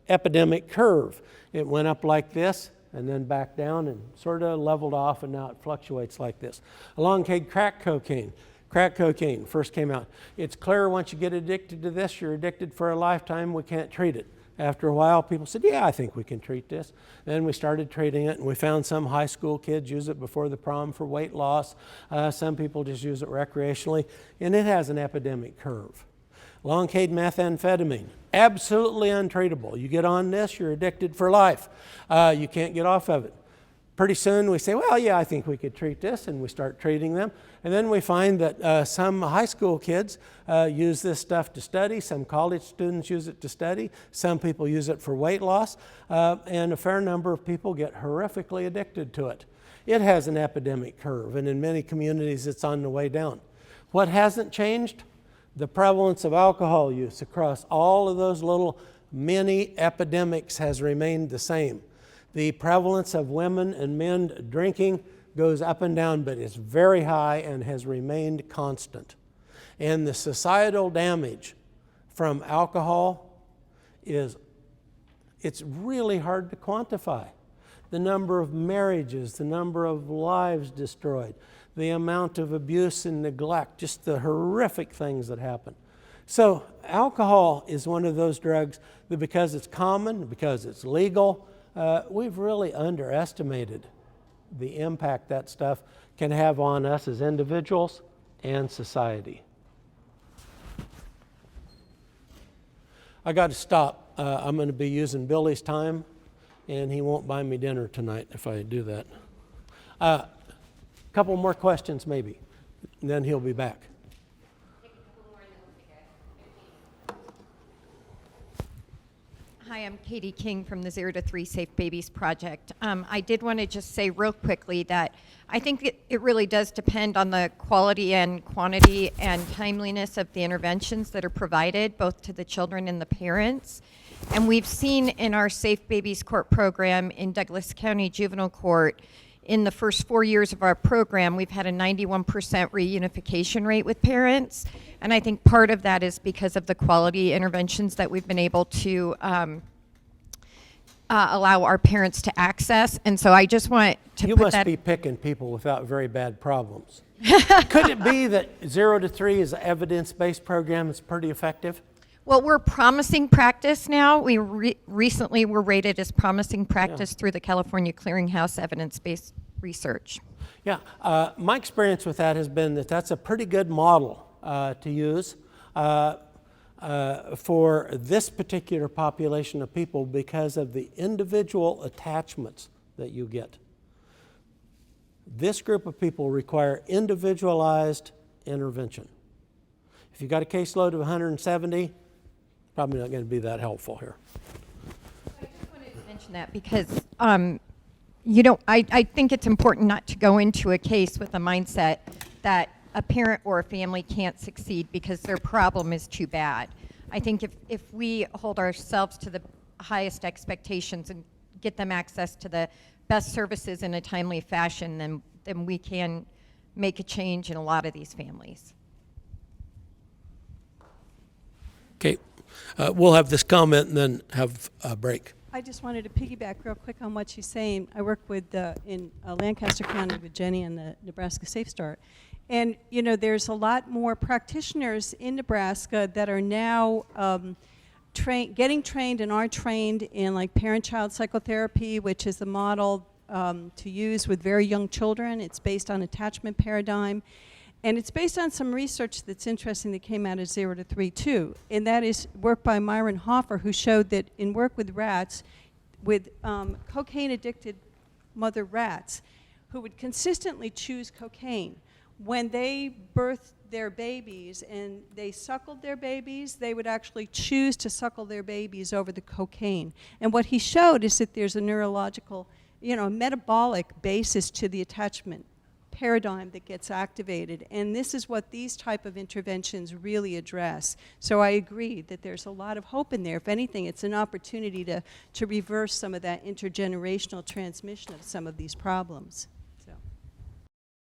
[SPEAKER 1] epidemic curve. It went up like this, and then back down and sort of leveled off, and now it fluctuates like this. Along came crack cocaine. Crack cocaine first came out. It's clear once you get addicted to this, you're addicted for a lifetime. We can't treat it. After a while, people said, yeah, I think we can treat this. Then we started treating it, and we found some high school kids use it before the prom for weight loss. Some people just use it recreationally, and it has an epidemic curve. Along came methamphetamine, absolutely untreatable. You get on this, you're addicted for life. You can't get off of it. Pretty soon we say, well, yeah, I think we could treat this, and we start treating them. And then we find that some high school kids use this stuff to study. Some college students use it to study. Some people use it for weight loss. And a fair number of people get horrifically addicted to it. It has an epidemic curve, and in many communities it's on the way down. What hasn't changed? The prevalence of alcohol use across all of those little mini epidemics has remained the same. The prevalence of women and men drinking goes up and down, but it's very high and has remained constant. And the societal damage from alcohol it's really hard to quantify. The number of marriages, the number of lives destroyed, the amount of abuse and neglect, just the horrific things that happen. So alcohol is one of those drugs that, because it's common, because it's legal, we've really underestimated the impact that stuff can have on us as individuals and society. I got to stop. I'm going to be using Billy's time, and he won't buy me dinner tonight if I do that. A couple more questions maybe, and then he'll be back.
[SPEAKER 2] Hi, I'm Katie King from the 0 to 3 Safe Babies Project. I did want to just say real quickly that I think it really does depend on the quality and quantity and timeliness of the interventions that are provided, both to the children and the parents. And we've seen in our Safe Babies Court program in Douglas County Juvenile Court, in the first 4 years of our program, we've had a 91% reunification rate with parents. And I think part of that is because of the quality interventions that we've been able to allow our parents to access. And so I just want to
[SPEAKER 1] You
[SPEAKER 2] put
[SPEAKER 1] must
[SPEAKER 2] that...
[SPEAKER 1] be picking people without very bad problems. Could it be that 0 to 3 is an evidence-based program that's pretty effective?
[SPEAKER 2] Well, we're promising practice now. We recently were rated as promising practice through the California Clearinghouse Evidence-Based Research.
[SPEAKER 1] Yeah, my experience with that has been that that's a pretty good model to use for this particular population of people because of the individual attachments that you get. This group of people require individualized intervention. If you've got a caseload of 170, probably not going to be that helpful here.
[SPEAKER 2] I just wanted to mention that because I think it's important not to go into a case with a mindset that a parent or a family can't succeed because their problem is too bad. I think if we hold ourselves to the highest expectations and get them access to the best services in a timely fashion, then we can make a change in a lot of these families.
[SPEAKER 1] Okay, we'll have this comment and then have a break.
[SPEAKER 10] I just wanted to piggyback real quick on what she's saying. I work with in Lancaster County with Jenny and the Nebraska Safe Start. And, you know, there's a lot more practitioners in Nebraska that are now getting trained and are trained in like parent-child psychotherapy, which is the model to use with very young children. It's based on attachment paradigm. And it's based on some research that's interesting that came out of 0 to 3 too. And that is work by Myron Hoffer, who showed that in work with rats, with cocaine-addicted mother rats, who would consistently choose cocaine, when they birthed their babies and they suckled their babies, they would actually choose to suckle their babies over the cocaine. And what he showed is that there's a neurological, you know, metabolic basis to the attachment paradigm that gets activated, and this is what these type of interventions really address. So I agree that there's a lot of hope in there. If anything, it's an opportunity to reverse some of that intergenerational transmission of some of these problems.